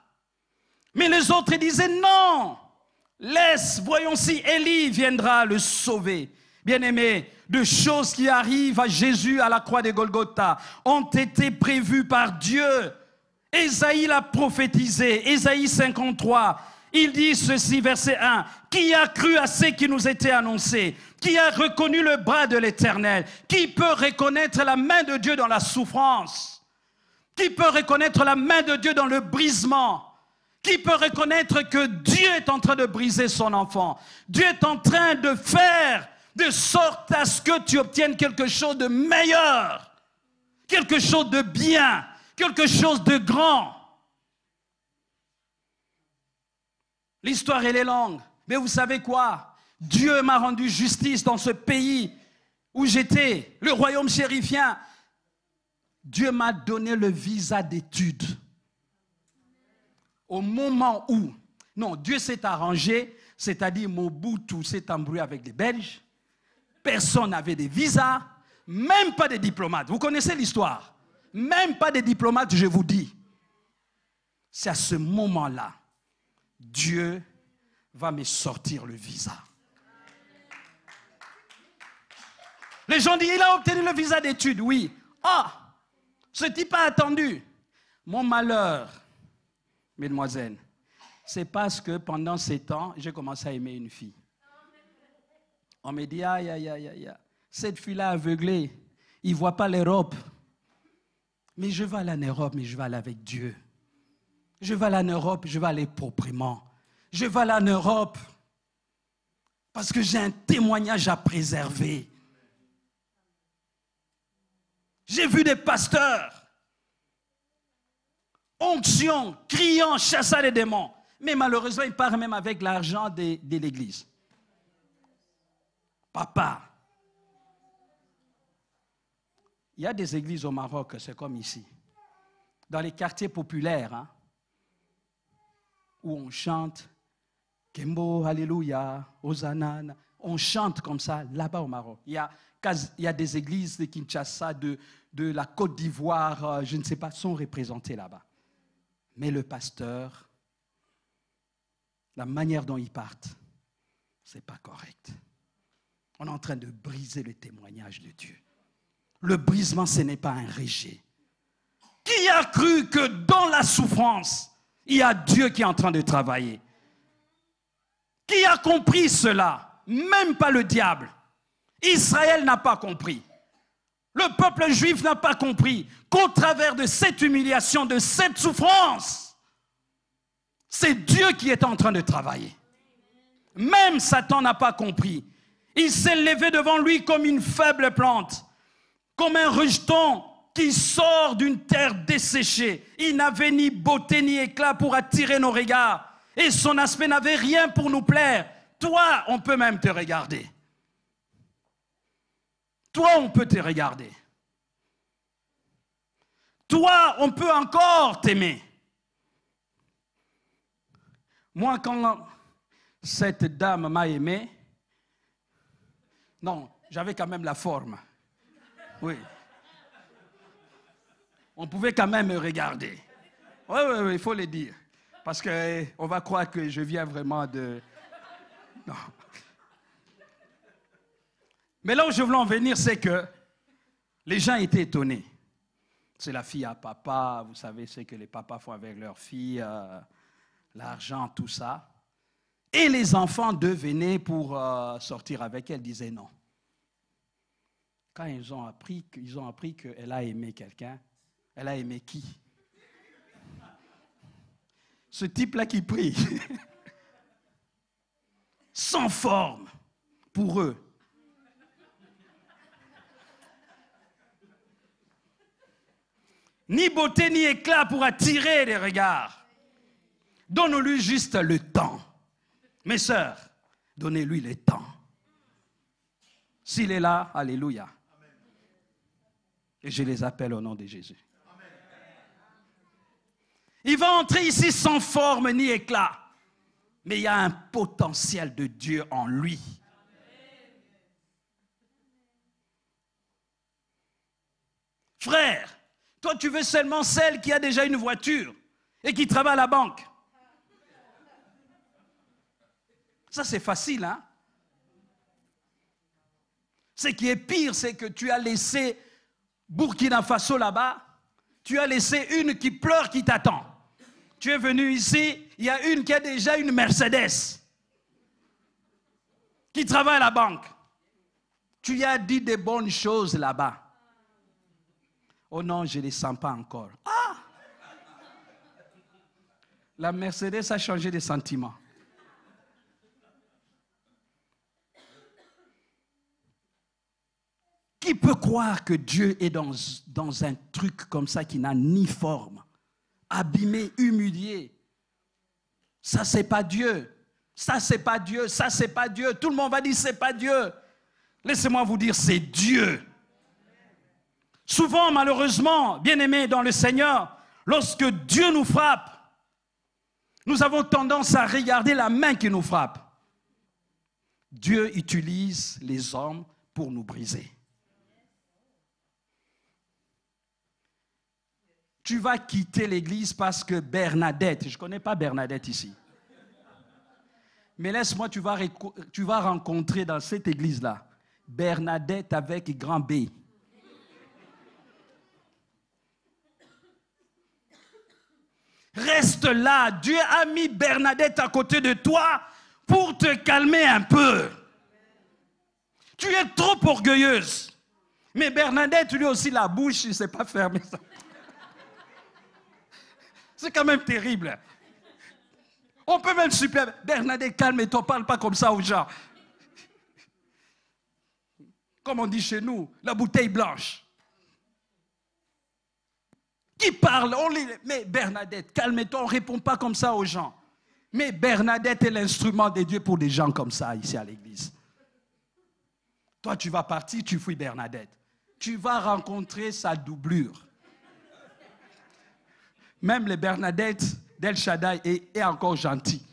Mais les autres disaient non, laisse, voyons si Élie viendra le sauver. Bien-aimés, de choses qui arrivent à Jésus à la croix de Golgotha ont été prévues par Dieu. Ésaïe l'a prophétisé, Ésaïe 53. Il dit ceci, verset 1. Qui a cru à ce qui nous était annoncé? Qui a reconnu le bras de l'Éternel? Qui peut reconnaître la main de Dieu dans la souffrance? Qui peut reconnaître la main de Dieu dans le brisement? Qui peut reconnaître que Dieu est en train de briser son enfant? Dieu est en train de faire de sorte à ce que tu obtiennes quelque chose de meilleur, quelque chose de bien, quelque chose de grand. L'histoire, elle est longue. Mais vous savez quoi? Dieu m'a rendu justice dans ce pays où j'étais, le royaume chérifien. Dieu m'a donné le visa d'études. Au moment où, non, Dieu s'est arrangé, c'est-à-dire Mobutu s'est embrouillé avec les Belges. Personne n'avait de visa, même pas de diplomates. Vous connaissez l'histoire? Même pas de diplomates, je vous dis. C'est à ce moment-là, Dieu va me sortir le visa. Les gens disent, il a obtenu le visa d'études, oui. Ah, ce type a attendu. Mon malheur, mesdemoiselles, c'est parce que pendant 7 ans, j'ai commencé à aimer une fille. On me dit, aïe, aïe, aïe, aïe, cette fille-là aveuglée, il ne voit pas l'Europe. Mais je vais aller en Europe, mais je vais aller avec Dieu. Je vais aller en Europe, je vais aller proprement. Je vais aller en Europe parce que j'ai un témoignage à préserver. J'ai vu des pasteurs, onction, criant, chassant les démons. Mais malheureusement, ils partent même avec l'argent de l'église. Papa, il y a des églises au Maroc, c'est comme ici. Dans les quartiers populaires, hein, où on chante Kembo, Alléluia, Hosanna, on chante comme ça là-bas au Maroc. Il y a des églises de Kinshasa, de la Côte d'Ivoire, je ne sais pas, sont représentées là-bas. Mais le pasteur, la manière dont ils partent, ce n'est pas correct. On est en train de briser le témoignage de Dieu. Le brisement, ce n'est pas un rejet. Qui a cru que dans la souffrance, il y a Dieu qui est en train de travailler? Qui a compris cela? Même pas le diable. Israël n'a pas compris. Le peuple juif n'a pas compris qu'au travers de cette humiliation, de cette souffrance, c'est Dieu qui est en train de travailler. Même Satan n'a pas compris. Il s'est levé devant lui comme une faible plante, comme un rejeton qui sort d'une terre desséchée. Il n'avait ni beauté ni éclat pour attirer nos regards. Et son aspect n'avait rien pour nous plaire. Toi, on peut même te regarder. Toi, on peut te regarder. Toi, on peut encore t'aimer. Moi, quand cette dame m'a aimé, non, j'avais quand même la forme. Oui. On pouvait quand même me regarder. Oui, il faut le dire. Parce qu'on va croire que je viens vraiment de... Non. Mais là où je voulais en venir, c'est que les gens étaient étonnés. C'est la fille à papa, vous savez ce que les papas font avec leurs filles, l'argent, tout ça. Et les enfants venaient pour sortir avec elle, disaient non. Quand ils ont appris qu'elle a aimé quelqu'un, elle a aimé qui? Ce type-là qui prie. Sans forme, pour eux. Ni beauté ni éclat pour attirer les regards. Donne-lui juste le temps. Mes sœurs, donnez-lui le temps. S'il est là, alléluia. Et je les appelle au nom de Jésus. Il va entrer ici sans forme ni éclat. Mais il y a un potentiel de Dieu en lui. Frère, toi tu veux seulement celle qui a déjà une voiture et qui travaille à la banque. Ça c'est facile, hein? Ce qui est pire, c'est que tu as laissé Burkina Faso là-bas, tu as laissé une qui pleure qui t'attend. Tu es venu ici, il y a une qui a déjà une Mercedes, qui travaille à la banque. Tu lui as dit des bonnes choses là-bas. Oh non, je ne les sens pas encore. Ah! La Mercedes a changé de sentiment. Qui peut croire que Dieu est dans un truc comme ça qui n'a ni forme? Abîmé, humilié. Ça, c'est pas Dieu. Ça, c'est pas Dieu. Ça, c'est pas Dieu. Tout le monde va dire, c'est pas Dieu. Laissez-moi vous dire, c'est Dieu. Souvent, malheureusement, bien-aimés dans le Seigneur, lorsque Dieu nous frappe, nous avons tendance à regarder la main qui nous frappe. Dieu utilise les hommes pour nous briser. Tu vas quitter l'église parce que Bernadette, je ne connais pas Bernadette ici, mais laisse-moi, tu vas rencontrer dans cette église-là Bernadette avec grand B. Reste là, Dieu a mis Bernadette à côté de toi pour te calmer un peu. Tu es trop orgueilleuse. Mais Bernadette, lui aussi, la bouche, il ne sait pas fermer ça. C'est quand même terrible. On peut même suppléer. Bernadette, calme-toi, parle pas comme ça aux gens. Comme on dit chez nous, la bouteille blanche. Qui parle? Mais Bernadette, calme-toi, on ne répond pas comme ça aux gens. Mais Bernadette est l'instrument de Dieu pour des gens comme ça ici à l'église. Toi, tu vas partir, tu fouilles Bernadette. Tu vas rencontrer sa doublure. Même les Bernadettes d'El Shaddai est encore gentil.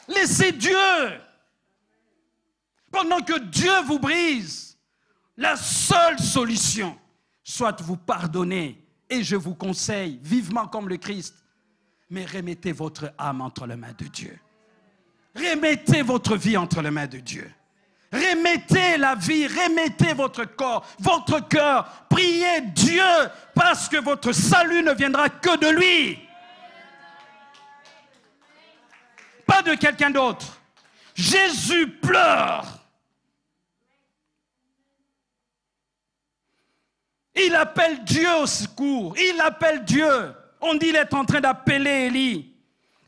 Laissez Dieu. Pendant que Dieu vous brise, la seule solution, soit vous pardonner, et je vous conseille vivement comme le Christ, mais remettez votre âme entre les mains de Dieu. Remettez votre vie entre les mains de Dieu. Remettez la vie, remettez votre corps, votre cœur. Priez Dieu parce que votre salut ne viendra que de lui. Pas de quelqu'un d'autre. Jésus pleure. Il appelle Dieu au secours. Il appelle Dieu. On dit qu'il est en train d'appeler Élie.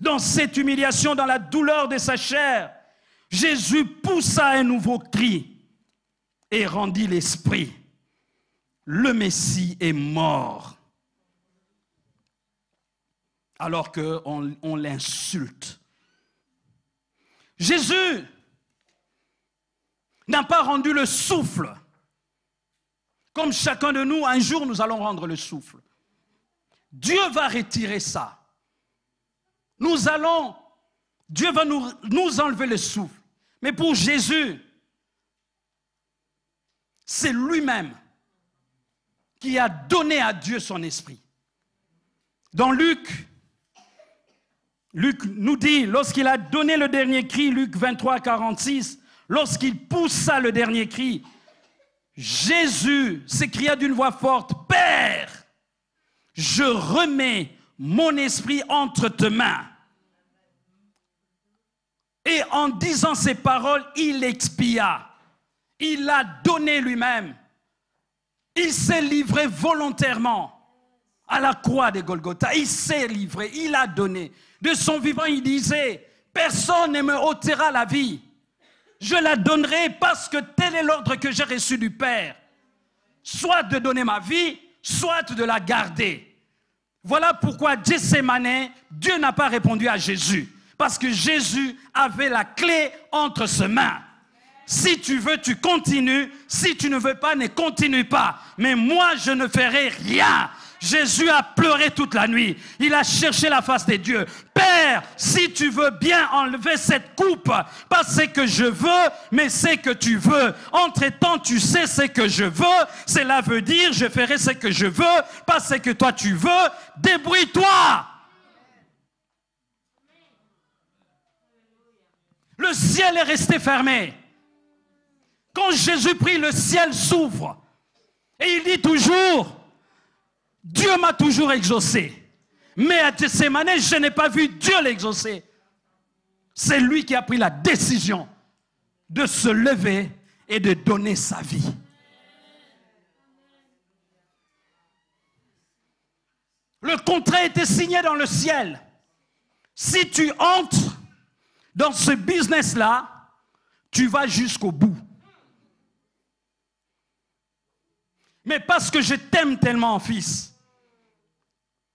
Dans cette humiliation, dans la douleur de sa chair, Jésus poussa un nouveau cri et rendit l'esprit. Le Messie est mort. Alors qu'on l'insulte. Jésus n'a pas rendu le souffle. Comme chacun de nous, un jour, nous allons rendre le souffle. Dieu va retirer ça. Dieu va nous enlever le souffle. Mais pour Jésus, c'est lui-même qui a donné à Dieu son esprit. Dans Luc nous dit, lorsqu'il a donné le dernier cri, Luc 23, 46, lorsqu'il poussa le dernier cri, Jésus s'écria d'une voix forte, « Père, je remets mon esprit entre tes mains. » Et en disant ces paroles, il expia. Il a donné lui-même. Il s'est livré volontairement à la croix de Golgotha. Il s'est livré, il a donné. De son vivant, il disait, « Personne ne me ôtera la vie. Je la donnerai parce que tel est l'ordre que j'ai reçu du Père. Soit de donner ma vie, soit de la garder. » Voilà pourquoi Gethsémane, Dieu n'a pas répondu à Jésus. Parce que Jésus avait la clé entre ses mains. Si tu veux, tu continues. Si tu ne veux pas, ne continue pas. Mais moi, je ne ferai rien. Jésus a pleuré toute la nuit. Il a cherché la face de Dieu. Père, si tu veux bien enlever cette coupe, pas ce que je veux, mais ce que tu veux. Entre-temps, tu sais ce que je veux. Cela veut dire, je ferai ce que je veux, pas ce que toi tu veux. Débrouille-toi. Le ciel est resté fermé. Quand Jésus prie, le ciel s'ouvre. Et il dit toujours, Dieu m'a toujours exaucé. Mais à Gethsémane, je n'ai pas vu Dieu l'exaucer. C'est lui qui a pris la décision de se lever et de donner sa vie. Le contrat était signé dans le ciel. Si tu entres dans ce business-là, tu vas jusqu'au bout. Mais parce que je t'aime tellement, fils,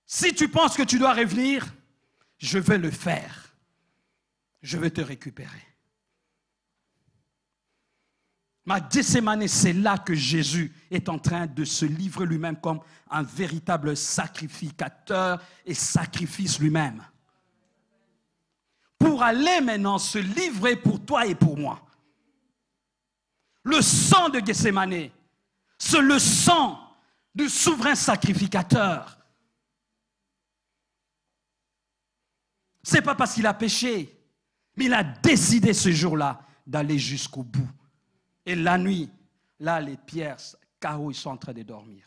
si tu penses que tu dois revenir, je vais le faire. Je vais te récupérer. Ma Gethsémane, c'est là que Jésus est en train de se livrer lui-même comme un véritable sacrificateur et sacrifice lui-même. Pour aller maintenant se livrer pour toi et pour moi. Le sang de Gethsémane, c'est le sang du souverain sacrificateur. Ce n'est pas parce qu'il a péché, mais il a décidé ce jour-là d'aller jusqu'au bout. Et la nuit, là, les pierres, KO, ils sont en train de dormir.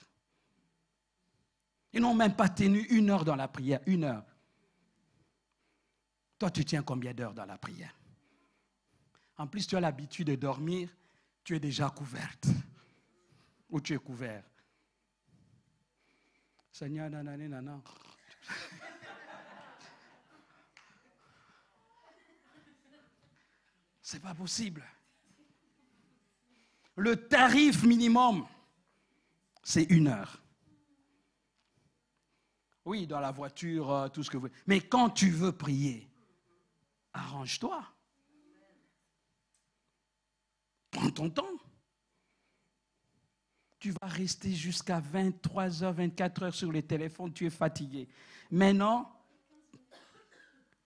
Ils n'ont même pas tenu 1 heure dans la prière, 1 heure. Toi, tu tiens combien d'heures dans la prière? En plus, tu as l'habitude de dormir, tu es déjà couverte. Ou tu es couvert. Seigneur, nanana, nanana. C'est pas possible. Le tarif minimum, c'est 1 heure. Oui, dans la voiture, tout ce que vous voulez. Mais quand tu veux prier, arrange-toi. Prends ton temps. Tu vas rester jusqu'à 23 heures, 24 heures sur le téléphone, tu es fatigué. Maintenant,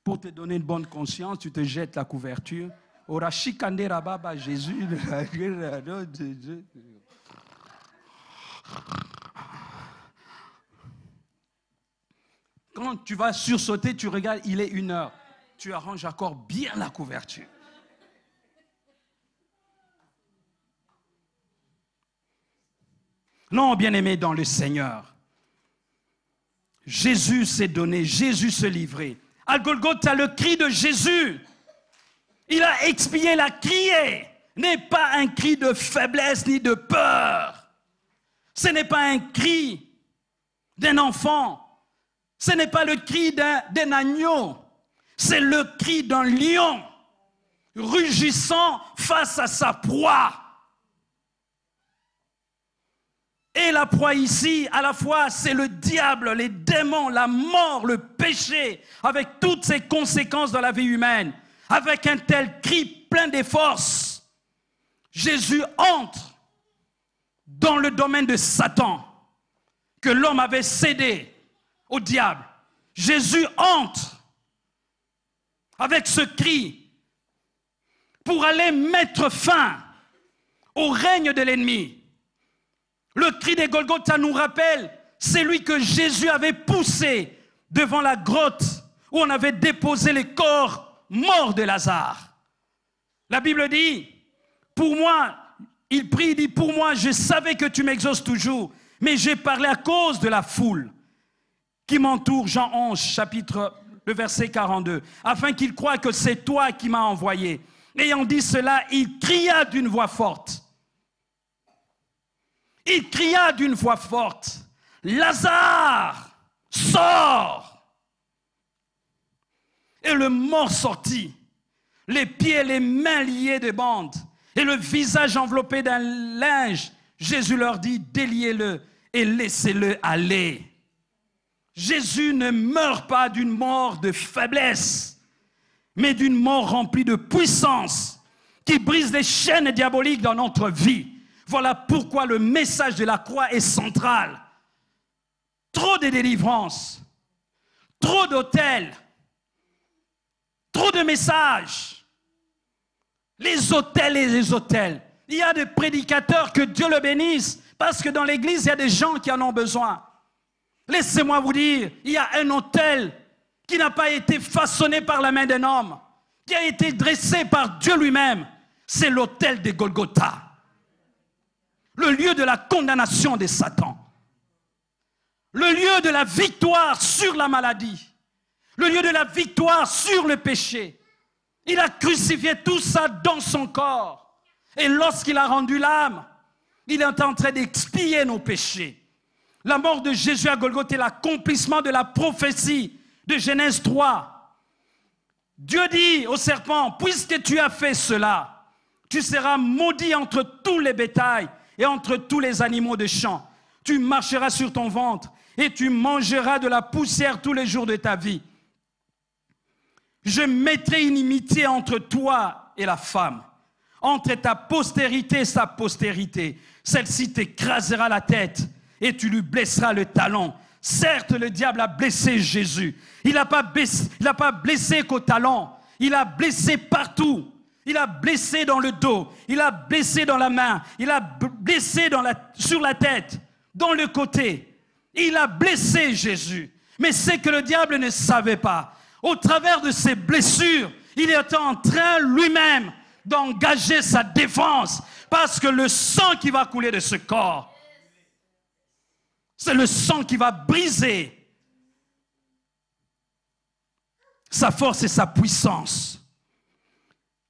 pour te donner une bonne conscience, tu te jettes la couverture. Ora shikandera baba Jésus. Quand tu vas sursauter, tu regardes, il est 1 heure. Tu arranges encore bien la couverture. Non, bien-aimés dans le Seigneur. Jésus s'est donné, Jésus se livrait. À Golgotha, le cri de Jésus, il a expié, il a crié, n'est pas un cri de faiblesse ni de peur. Ce n'est pas un cri d'un enfant. Ce n'est pas le cri d'un agneau. C'est le cri d'un lion rugissant face à sa proie. Et la proie ici, à la fois, c'est le diable, les démons, la mort, le péché, avec toutes ses conséquences dans la vie humaine. Avec un tel cri plein de force, Jésus entre dans le domaine de Satan, que l'homme avait cédé au diable. Jésus entre avec ce cri pour aller mettre fin au règne de l'ennemi. Le cri des Golgotha nous rappelle celui que Jésus avait poussé devant la grotte où on avait déposé les corps morts de Lazare. La Bible dit, pour moi, il prie, il dit, pour moi, je savais que tu m'exauces toujours, mais j'ai parlé à cause de la foule qui m'entoure. Jean 11, le verset 42, afin qu'il croie que c'est toi qui m'as envoyé. Ayant dit cela, il cria d'une voix forte. Il cria d'une voix forte, Lazare, sors! Et le mort sortit, les pieds et les mains liés de bandes, et le visage enveloppé d'un linge. Jésus leur dit, déliez-le et laissez-le aller. Jésus ne meurt pas d'une mort de faiblesse, mais d'une mort remplie de puissance, qui brise les chaînes diaboliques dans notre vie. Voilà pourquoi le message de la croix est central. Trop de délivrances, trop d'autels, trop de messages. Les autels et les autels. Il y a des prédicateurs, que Dieu le bénisse, parce que dans l'église, il y a des gens qui en ont besoin. Laissez-moi vous dire, il y a un autel qui n'a pas été façonné par la main d'un homme, qui a été dressé par Dieu lui-même. C'est l'autel de Golgotha. Le lieu de la condamnation de Satan. Le lieu de la victoire sur la maladie. Le lieu de la victoire sur le péché. Il a crucifié tout ça dans son corps. Et lorsqu'il a rendu l'âme, il est en train d'expier nos péchés. La mort de Jésus à Golgotha est l'accomplissement de la prophétie de Genèse 3. Dieu dit au serpent, puisque tu as fait cela, tu seras maudit entre tous les bétails et entre tous les animaux de champ. Tu marcheras sur ton ventre et tu mangeras de la poussière tous les jours de ta vie. Je mettrai une inimitié entre toi et la femme, entre ta postérité et sa postérité. Celle-ci t'écrasera la tête et tu lui blesseras le talon. Certes, le diable a blessé Jésus. Il n'a pas blessé qu'au talon, il a blessé partout. Il a blessé dans le dos, il a blessé dans la main, il a blessé sur la tête, dans le côté. Il a blessé Jésus. Mais c'est que le diable ne savait pas. Au travers de ses blessures, il était en train lui-même d'engager sa défense. Parce que le sang qui va couler de ce corps, c'est le sang qui va briser sa force et sa puissance.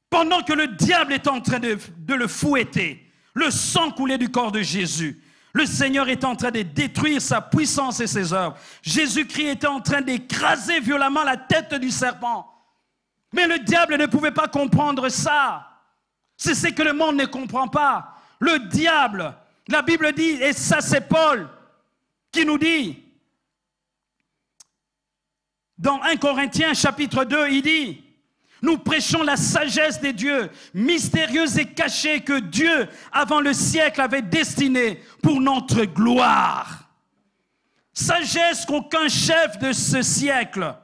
Pendant que le diable est en train de le fouetter, le sang coulait du corps de Jésus. Le Seigneur est en train de détruire sa puissance et ses œuvres. Jésus-Christ était en train d'écraser violemment la tête du serpent. Mais le diable ne pouvait pas comprendre ça. C'est ce que le monde ne comprend pas. Le diable, la Bible dit, et ça c'est Paul qui nous dit, dans 1 Corinthiens chapitre 2, il dit, nous prêchons la sagesse des dieux, mystérieuse et cachée, que Dieu, avant le siècle, avait destinée pour notre gloire. Sagesse qu'aucun chef de ce siècle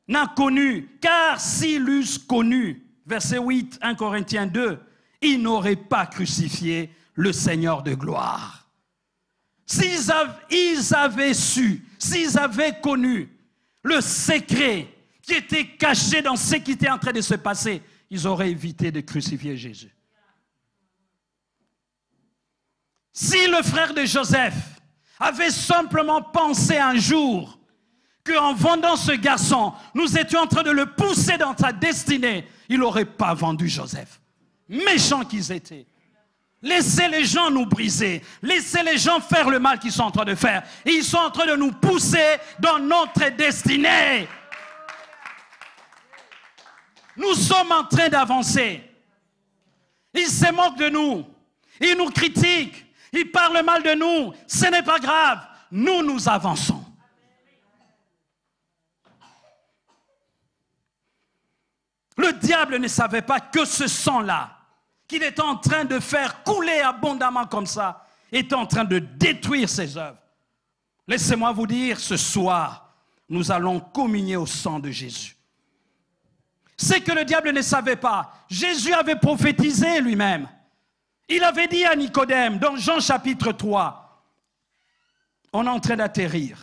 n'a connue, car s'il eussent connu, verset 8, 1 Corinthiens 2, il n'aurait pas crucifié le Seigneur de gloire. S'ils avaient su, s'ils avaient connu le secret qui était caché dans ce qui était en train de se passer, ils auraient évité de crucifier Jésus. Si le frère de Joseph avait simplement pensé un jour qu'en vendant ce garçon, nous étions en train de le pousser dans sa destinée, il n'aurait pas vendu Joseph. Méchants qu'ils étaient. Laissez les gens nous briser. Laissez les gens faire le mal qu'ils sont en train de faire. Et ils sont en train de nous pousser dans notre destinée. Nous sommes en train d'avancer. Ils se moquent de nous. Ils nous critiquent. Ils parlent mal de nous. Ce n'est pas grave. Nous, nous avançons. Le diable ne savait pas que ce sang-là, qu'il était en train de faire couler abondamment comme ça, était en train de détruire ses œuvres. Laissez-moi vous dire, ce soir, nous allons communier au sang de Jésus. C'est que le diable ne savait pas. Jésus avait prophétisé lui-même. Il avait dit à Nicodème, dans Jean chapitre 3, on est en train d'atterrir.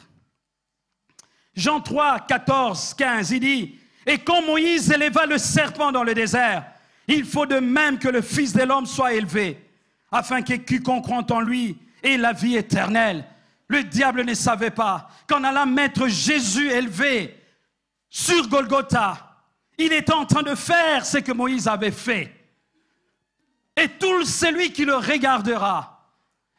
Jean 3, 14, 15, il dit, « Et quand Moïse éleva le serpent dans le désert, il faut de même que le Fils de l'homme soit élevé, afin que quiconque croit en lui ait la vie éternelle. » Le diable ne savait pas qu'en allant mettre Jésus élevé sur Golgotha, il était en train de faire ce que Moïse avait fait. Et tout celui qui le regardera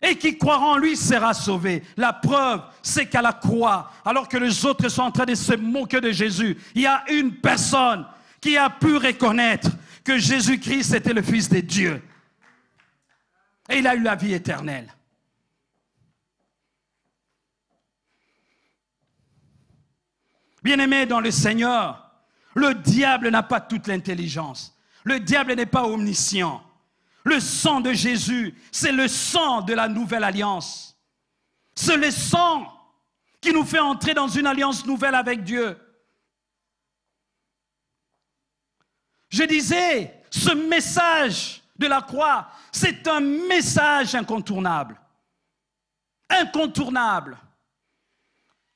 et qui croira en lui sera sauvé. La preuve, c'est qu'à la croix, alors que les autres sont en train de se moquer de Jésus, il y a une personne qui a pu reconnaître que Jésus-Christ était le Fils de Dieu. Et il a eu la vie éternelle. Bien-aimés dans le Seigneur, le diable n'a pas toute l'intelligence. Le diable n'est pas omniscient. Le sang de Jésus, c'est le sang de la nouvelle alliance. C'est le sang qui nous fait entrer dans une alliance nouvelle avec Dieu. Je disais, ce message de la croix, c'est un message incontournable. Incontournable.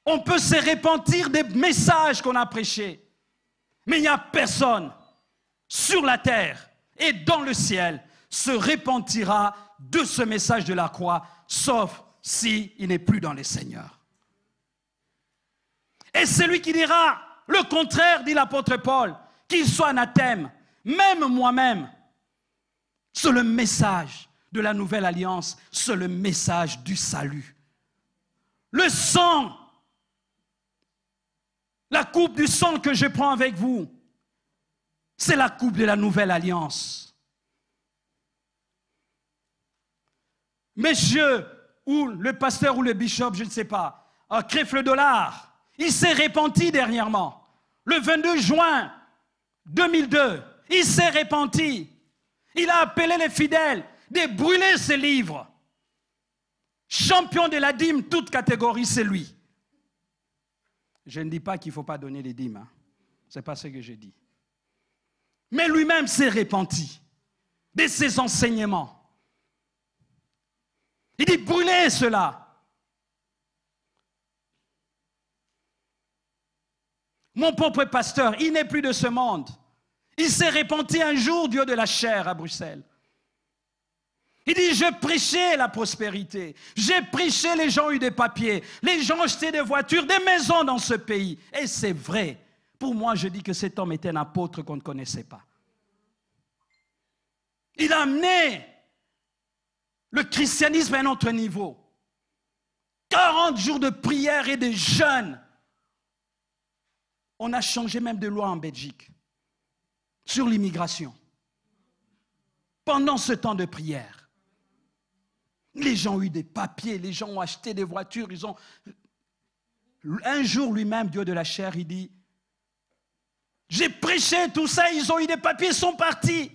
On peut se repentir des messages qu'on a prêchés. Mais il n'y a personne sur la terre et dans le ciel se repentira de ce message de la croix, sauf s'il n'est plus dans les Seigneurs. Et celui qui dira le contraire, dit l'apôtre Paul, qu'il soit anathème, même moi-même, c'est le message de la nouvelle alliance, c'est le message du salut. Le sang, la coupe du sang que je prends avec vous, c'est la coupe de la nouvelle alliance. Messieurs, ou le pasteur ou le bishop, je ne sais pas, Crefle Dollar, il s'est repenti dernièrement. Le 22 juin 2002, il s'est repenti. Il a appelé les fidèles de brûler ses livres. Champion de la dîme, toute catégorie, c'est lui. Je ne dis pas qu'il ne faut pas donner les dîmes. Hein. Ce n'est pas ce que je dis. Mais lui-même s'est repenti de ses enseignements. Il dit brûlez cela. Mon propre pasteur, il n'est plus de ce monde. Il s'est repenti un jour, Dieu de la chair, à Bruxelles. Il dit, je prêchais la prospérité. J'ai prêché, les gens ont eu des papiers. Les gens ont acheté des voitures, des maisons dans ce pays. Et c'est vrai. Pour moi, je dis que cet homme était un apôtre qu'on ne connaissait pas. Il a amené le christianisme à un autre niveau. 40 jours de prière et de jeûne. On a changé même de loi en Belgique sur l'immigration. Pendant ce temps de prière, les gens ont eu des papiers, les gens ont acheté des voitures, ils ont... Un jour, lui-même, Dieu de la chair, il dit, j'ai prêché tout ça, ils ont eu des papiers, ils sont partis.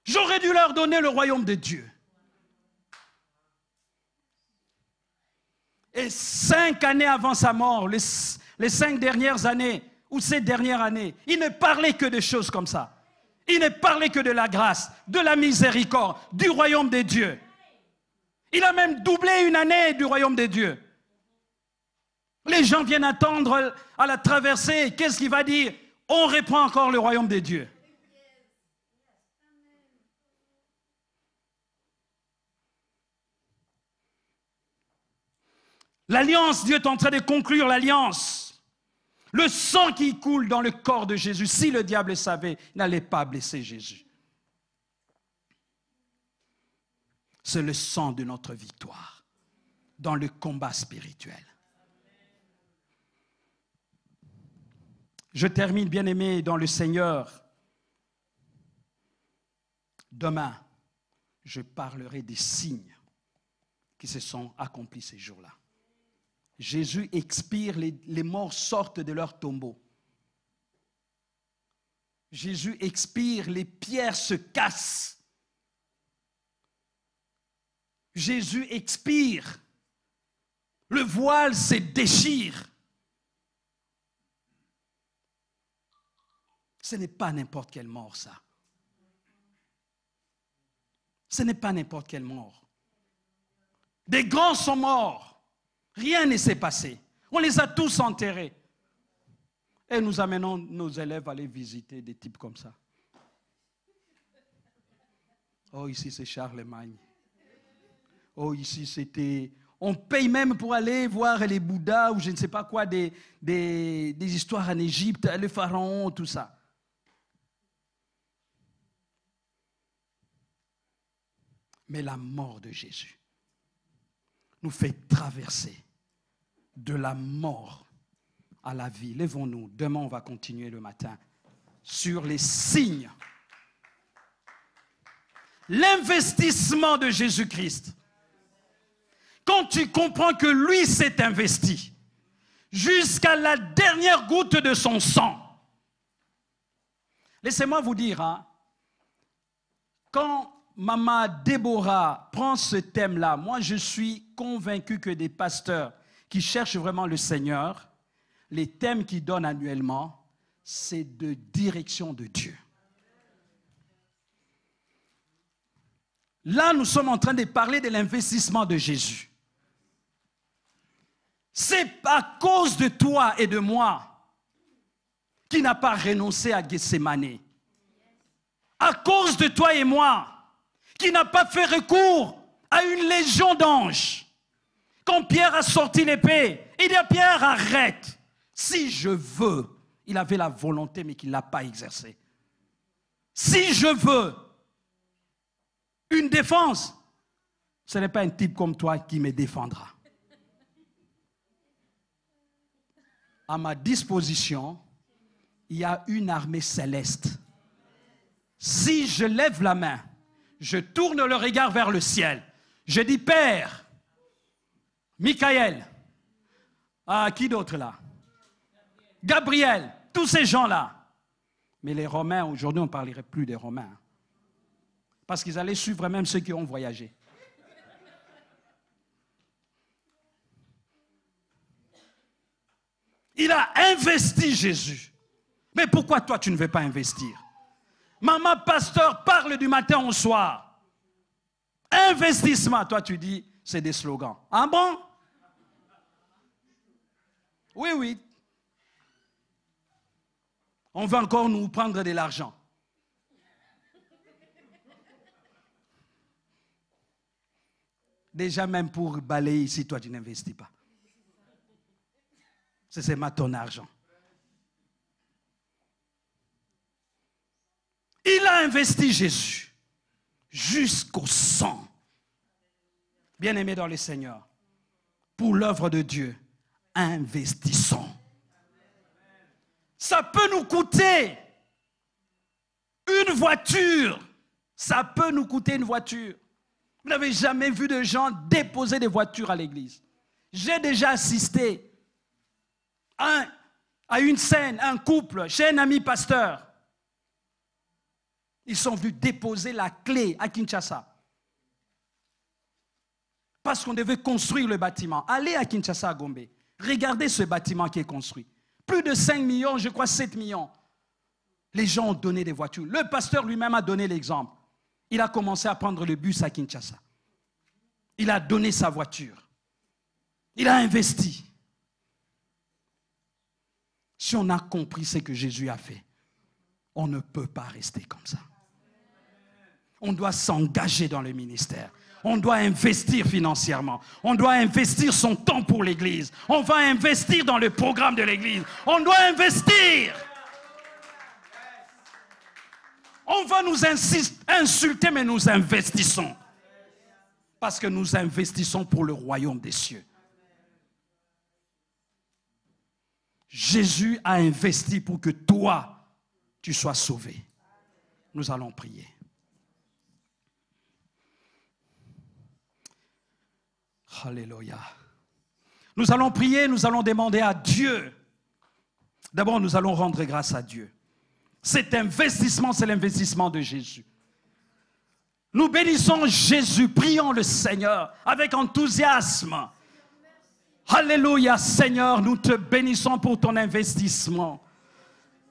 J'aurais dû leur donner le royaume de Dieu. Et 5 années avant sa mort, les 5 dernières années, ou ces dernières années, il ne parlait que de choses comme ça. Il ne parlait que de la grâce, de la miséricorde, du royaume de Dieu. Il a même doublé une année du royaume de Dieu. Les gens viennent attendre à la traversée. Qu'est-ce qu'il va dire? On reprend encore le royaume de Dieu. L'alliance, Dieu est en train de conclure l'alliance. Le sang qui coule dans le corps de Jésus, si le diable savait, il n'allait pas blesser Jésus. C'est le sang de notre victoire dans le combat spirituel. Je termine, bien-aimé, dans le Seigneur. Demain, je parlerai des signes qui se sont accomplis ces jours-là. Jésus expire, les morts sortent de leur tombeau. Jésus expire, les pierres se cassent. Jésus expire, le voile se déchire. Ce n'est pas n'importe quelle mort, ça. Ce n'est pas n'importe quelle mort. Des grands sont morts. Rien ne s'est passé. On les a tous enterrés. Et nous amenons nos élèves à aller visiter des types comme ça. Oh, ici c'est Charlemagne. Oh, ici c'était... On paye même pour aller voir les Bouddhas ou je ne sais pas quoi, des histoires en Égypte, le pharaon, tout ça. Mais la mort de Jésus nous fait traverser de la mort à la vie. Lèvons-nous. Demain, on va continuer le matin sur les signes. L'investissement de Jésus-Christ. Quand tu comprends que lui s'est investi jusqu'à la dernière goutte de son sang. Laissez-moi vous dire, hein, quand Maman Déborah prend ce thème-là, moi je suis convaincu que des pasteurs qui cherchent vraiment le Seigneur, les thèmes qu'ils donnent annuellement, c'est de direction de Dieu. Là, nous sommes en train de parler de l'investissement de Jésus. C'est à cause de toi et de moi qui n'a pas renoncé à Gethsémane. À cause de toi et moi qui n'a pas fait recours à une légion d'anges. Quand Pierre a sorti l'épée, il dit à Pierre, arrête. Si je veux, il avait la volonté mais qu'il ne l'a pas exercée. Si je veux une défense, ce n'est pas un type comme toi qui me défendra. À ma disposition, il y a une armée céleste. Si je lève la main, je tourne le regard vers le ciel. Je dis, Père, Michael, qui d'autre là? Gabriel, tous ces gens-là. Mais les Romains, aujourd'hui, on ne parlerait plus des Romains. Parce qu'ils allaient suivre même ceux qui ont voyagé. Il a investi Jésus. Mais pourquoi toi, tu ne veux pas investir? Maman pasteur parle du matin au soir. Investissement, toi tu dis, c'est des slogans. Ah bon? Oui, oui. On va encore nous prendre de l'argent. Déjà même pour balayer ici, toi tu n'investis pas. C'est ton argent. Il a investi Jésus jusqu'au sang. Bien-aimés dans le Seigneur, pour l'œuvre de Dieu, investissons. Ça peut nous coûter une voiture. Ça peut nous coûter une voiture. Vous n'avez jamais vu de gens déposer des voitures à l'église. J'ai déjà assisté à une scène, un couple, chez un ami pasteur. Ils sont venus déposer la clé à Kinshasa. Parce qu'on devait construire le bâtiment. Allez à Kinshasa, à Gombe. Regardez ce bâtiment qui est construit. Plus de 5 millions, je crois 7 millions. Les gens ont donné des voitures. Le pasteur lui-même a donné l'exemple. Il a commencé à prendre le bus à Kinshasa. Il a donné sa voiture. Il a investi. Si on a compris ce que Jésus a fait, on ne peut pas rester comme ça. On doit s'engager dans le ministère. On doit investir financièrement. On doit investir son temps pour l'Église. On va investir dans le programme de l'Église. On doit investir. On va nous insulter, mais nous investissons. Parce que nous investissons pour le royaume des cieux. Jésus a investi pour que toi, tu sois sauvé. Nous allons prier. Alléluia. Nous allons prier, nous allons demander à Dieu. D'abord, nous allons rendre grâce à Dieu. Cet investissement, c'est l'investissement de Jésus. Nous bénissons Jésus, prions le Seigneur avec enthousiasme. Alléluia, Seigneur, nous te bénissons pour ton investissement.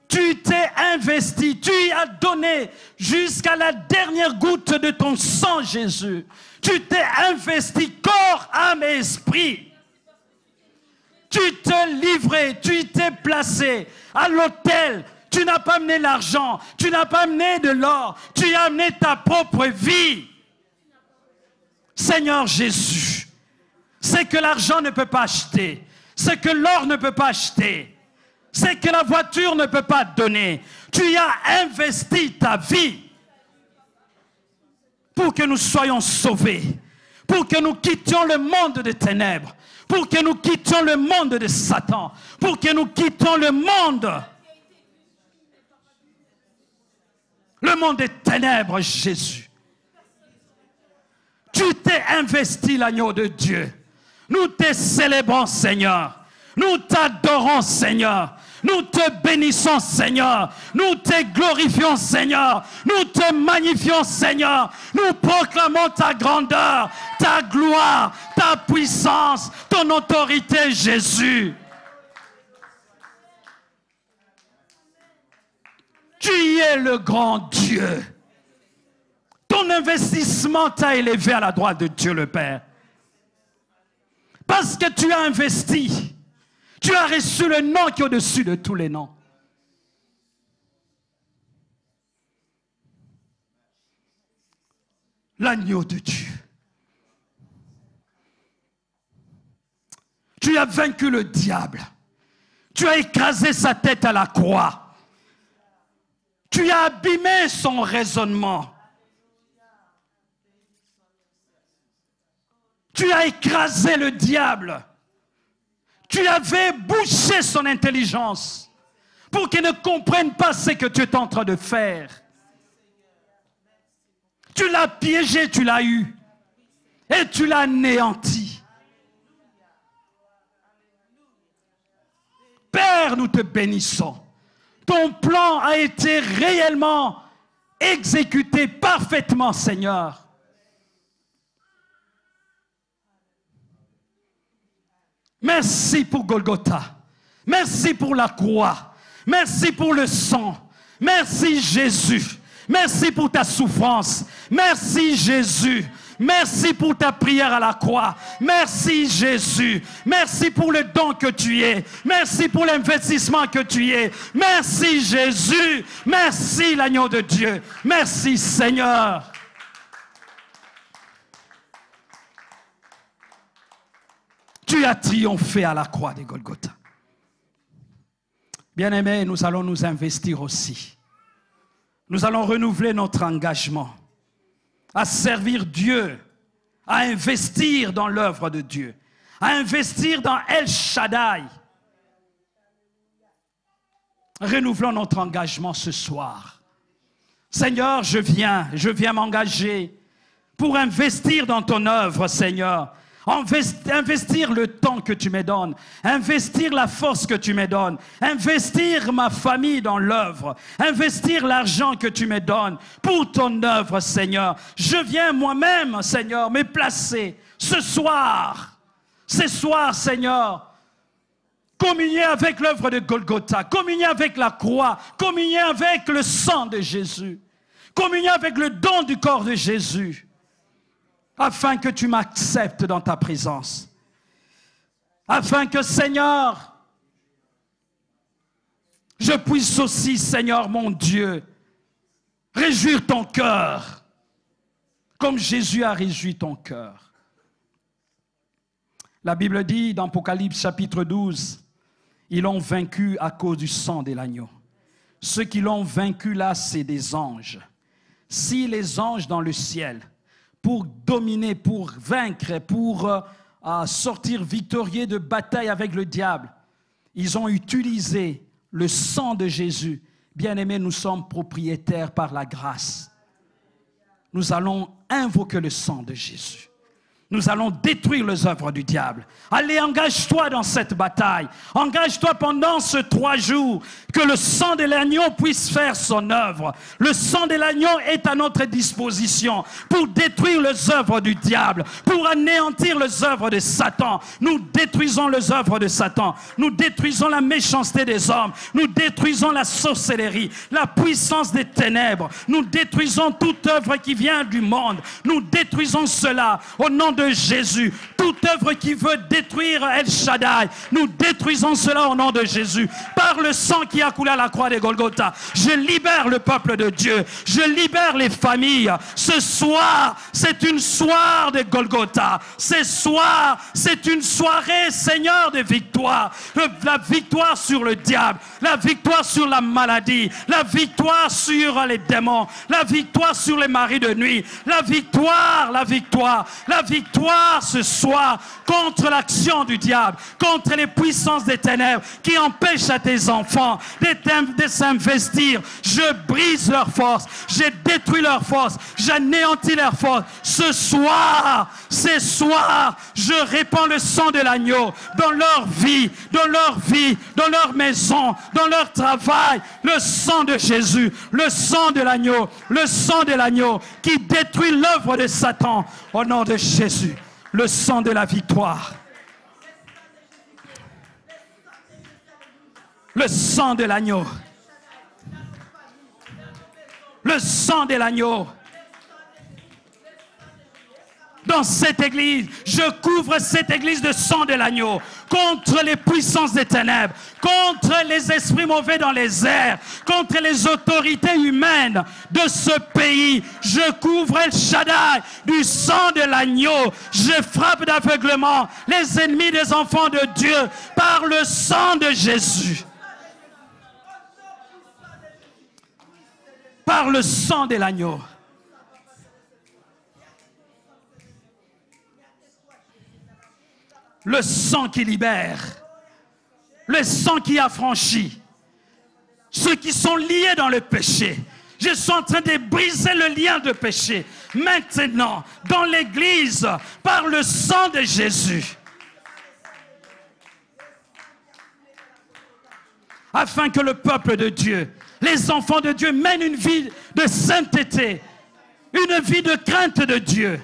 Tu t'es investi, tu y as donné jusqu'à la dernière goutte de ton sang, Jésus. Tu t'es investi corps, âme et esprit. Tu t'es livré, tu t'es placé à l'autel. Tu n'as pas amené l'argent, tu n'as pas amené de l'or, tu as amené ta propre vie. Seigneur Jésus, c'est que l'argent ne peut pas acheter, c'est que l'or ne peut pas acheter, c'est que la voiture ne peut pas donner. Tu y as investi ta vie pour que nous soyons sauvés, pour que nous quittions le monde des ténèbres, pour que nous quittions le monde de Satan, pour que nous quittions le monde des ténèbres, Jésus. Tu t'es investi, l'agneau de Dieu. Nous te célébrons, Seigneur. Nous t'adorons, Seigneur. Nous te bénissons, Seigneur. Nous te glorifions, Seigneur. Nous te magnifions, Seigneur. Nous proclamons ta grandeur, ta gloire, ta puissance, ton autorité, Jésus. Tu es le grand Dieu. Ton investissement t'a élevé à la droite de Dieu le Père. Parce que tu as investi, tu as reçu le nom qui est au-dessus de tous les noms. L'agneau de Dieu. Tu as vaincu le diable. Tu as écrasé sa tête à la croix. Tu as abîmé son raisonnement. Tu as écrasé le diable. Tu avais bouché son intelligence pour qu'il ne comprenne pas ce que tu es en train de faire. Tu l'as piégé, tu l'as eu. Et tu l'as anéanti. Père, nous te bénissons. Ton plan a été réellement exécuté parfaitement, Seigneur. Merci pour Golgotha. Merci pour la croix. Merci pour le sang. Merci Jésus. Merci pour ta souffrance. Merci Jésus. Merci pour ta prière à la croix. Merci Jésus. Merci pour le don que tu es. Merci pour l'investissement que tu es. Merci Jésus. Merci l'agneau de Dieu. Merci Seigneur. Tu as triomphé à la croix de Golgotha. Bien-aimés, nous allons nous investir aussi. Nous allons renouveler notre engagement à servir Dieu, à investir dans l'œuvre de Dieu, à investir dans El Shaddai. Renouvelons notre engagement ce soir. Seigneur, je viens m'engager pour investir dans ton œuvre, Seigneur. Investir le temps que tu me donnes, investir la force que tu me donnes, investir ma famille dans l'œuvre, investir l'argent que tu me donnes pour ton œuvre, Seigneur. Je viens moi-même, Seigneur, me placer ce soir, Seigneur, communier avec l'œuvre de Golgotha, communier avec la croix, communier avec le sang de Jésus, communier avec le don du corps de Jésus, afin que tu m'acceptes dans ta présence. Afin que, Seigneur, je puisse aussi, Seigneur mon Dieu, réjouir ton cœur comme Jésus a réjoui ton cœur. La Bible dit dans Apocalypse chapitre 12, ils l'ont vaincu à cause du sang de l'agneau. Ceux qui l'ont vaincu là, c'est des anges. Si les anges dans le ciel, pour dominer, pour vaincre, pour sortir victorieux de bataille avec le diable, ils ont utilisé le sang de Jésus. Bien-aimés, nous sommes propriétaires par la grâce. Nous allons invoquer le sang de Jésus. Nous allons détruire les œuvres du diable. Allez, engage-toi dans cette bataille. Engage-toi pendant ces 3 jours. Que le sang de l'agneau puisse faire son œuvre. Le sang de l'agneau est à notre disposition pour détruire les œuvres du diable, pour anéantir les œuvres de Satan. Nous détruisons les œuvres de Satan. Nous détruisons la méchanceté des hommes. Nous détruisons la sorcellerie, la puissance des ténèbres. Nous détruisons toute œuvre qui vient du monde. Nous détruisons cela au nom de Jésus. Toute œuvre qui veut détruire El Shaddai, nous détruisons cela au nom de Jésus. Par le sang qui a coulé à la croix de Golgotha, je libère le peuple de Dieu. Je libère les familles. Ce soir, c'est une soirée de Golgotha. Ce soir, c'est une soirée, Seigneur, de victoire. La victoire sur le diable, la victoire sur la maladie, la victoire sur les démons, la victoire sur les maris de nuit, la victoire ce soir contre l'action du diable, contre les puissances des ténèbres qui empêchent à tes enfants de s'investir. Je brise leur force, je détruis leur force, j'anéantis leur force. Ce soir, je répands le sang de l'agneau dans leur vie, dans leur maison, dans leur travail. Le sang de Jésus, le sang de l'agneau qui détruit l'œuvre de Satan au nom de Jésus. Le sang de la victoire. Le sang de l'agneau. Le sang de l'agneau. Dans cette église, je couvre cette église de sang de l'agneau contre les puissances des ténèbres, contre les esprits mauvais dans les airs, contre les autorités humaines de ce pays. Je couvre El Shaddai du sang de l'agneau. Je frappe d'aveuglement les ennemis des enfants de Dieu par le sang de Jésus. Par le sang de l'agneau. Le sang qui libère, le sang qui affranchit ceux qui sont liés dans le péché. Je suis en train de briser le lien de péché maintenant dans l'église par le sang de Jésus, afin que le peuple de Dieu, les enfants de Dieu mènent une vie de sainteté, une vie de crainte de Dieu.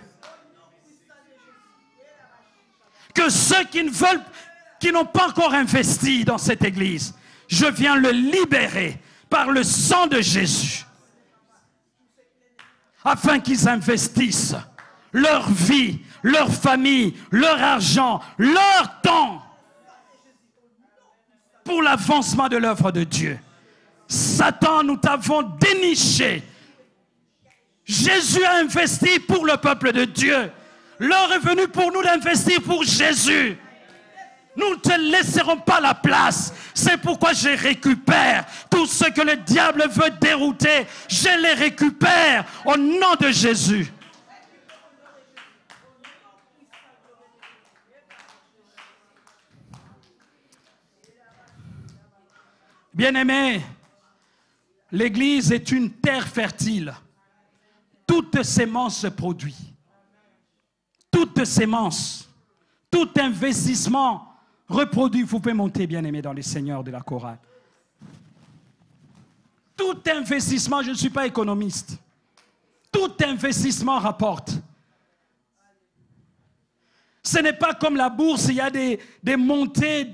Que ceux qui n'ont pas encore investi dans cette église, je viens le libérer par le sang de Jésus, afin qu'ils investissent leur vie, leur famille, leur argent, leur temps pour l'avancement de l'œuvre de Dieu. Satan, nous t'avons déniché. Jésus a investi pour le peuple de Dieu. L'heure est venue pour nous d'investir pour Jésus. Nous ne te laisserons pas la place. C'est pourquoi je récupère tout ce que le diable veut dérouter. Je les récupère au nom de Jésus. Bien-aimés, l'Église est une terre fertile. Toute sémence se produit. Toute sémence, tout investissement reproduit. Vous pouvez monter, bien-aimés, dans les seigneurs de la chorale. Tout investissement, je ne suis pas économiste, tout investissement rapporte. Ce n'est pas comme la bourse, il y a des montées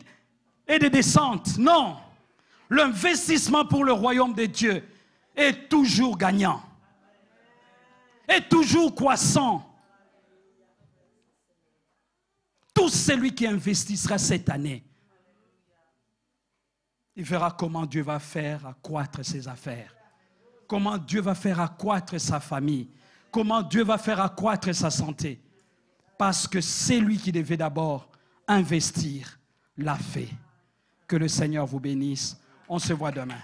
et des descentes. Non, l'investissement pour le royaume de Dieu est toujours gagnant, est toujours croissant. Tout celui qui investissera cette année, il verra comment Dieu va faire accroître ses affaires, comment Dieu va faire accroître sa famille, comment Dieu va faire accroître sa santé. Parce que c'est lui qui devait d'abord investir l'a fait. Que le Seigneur vous bénisse. On se voit demain.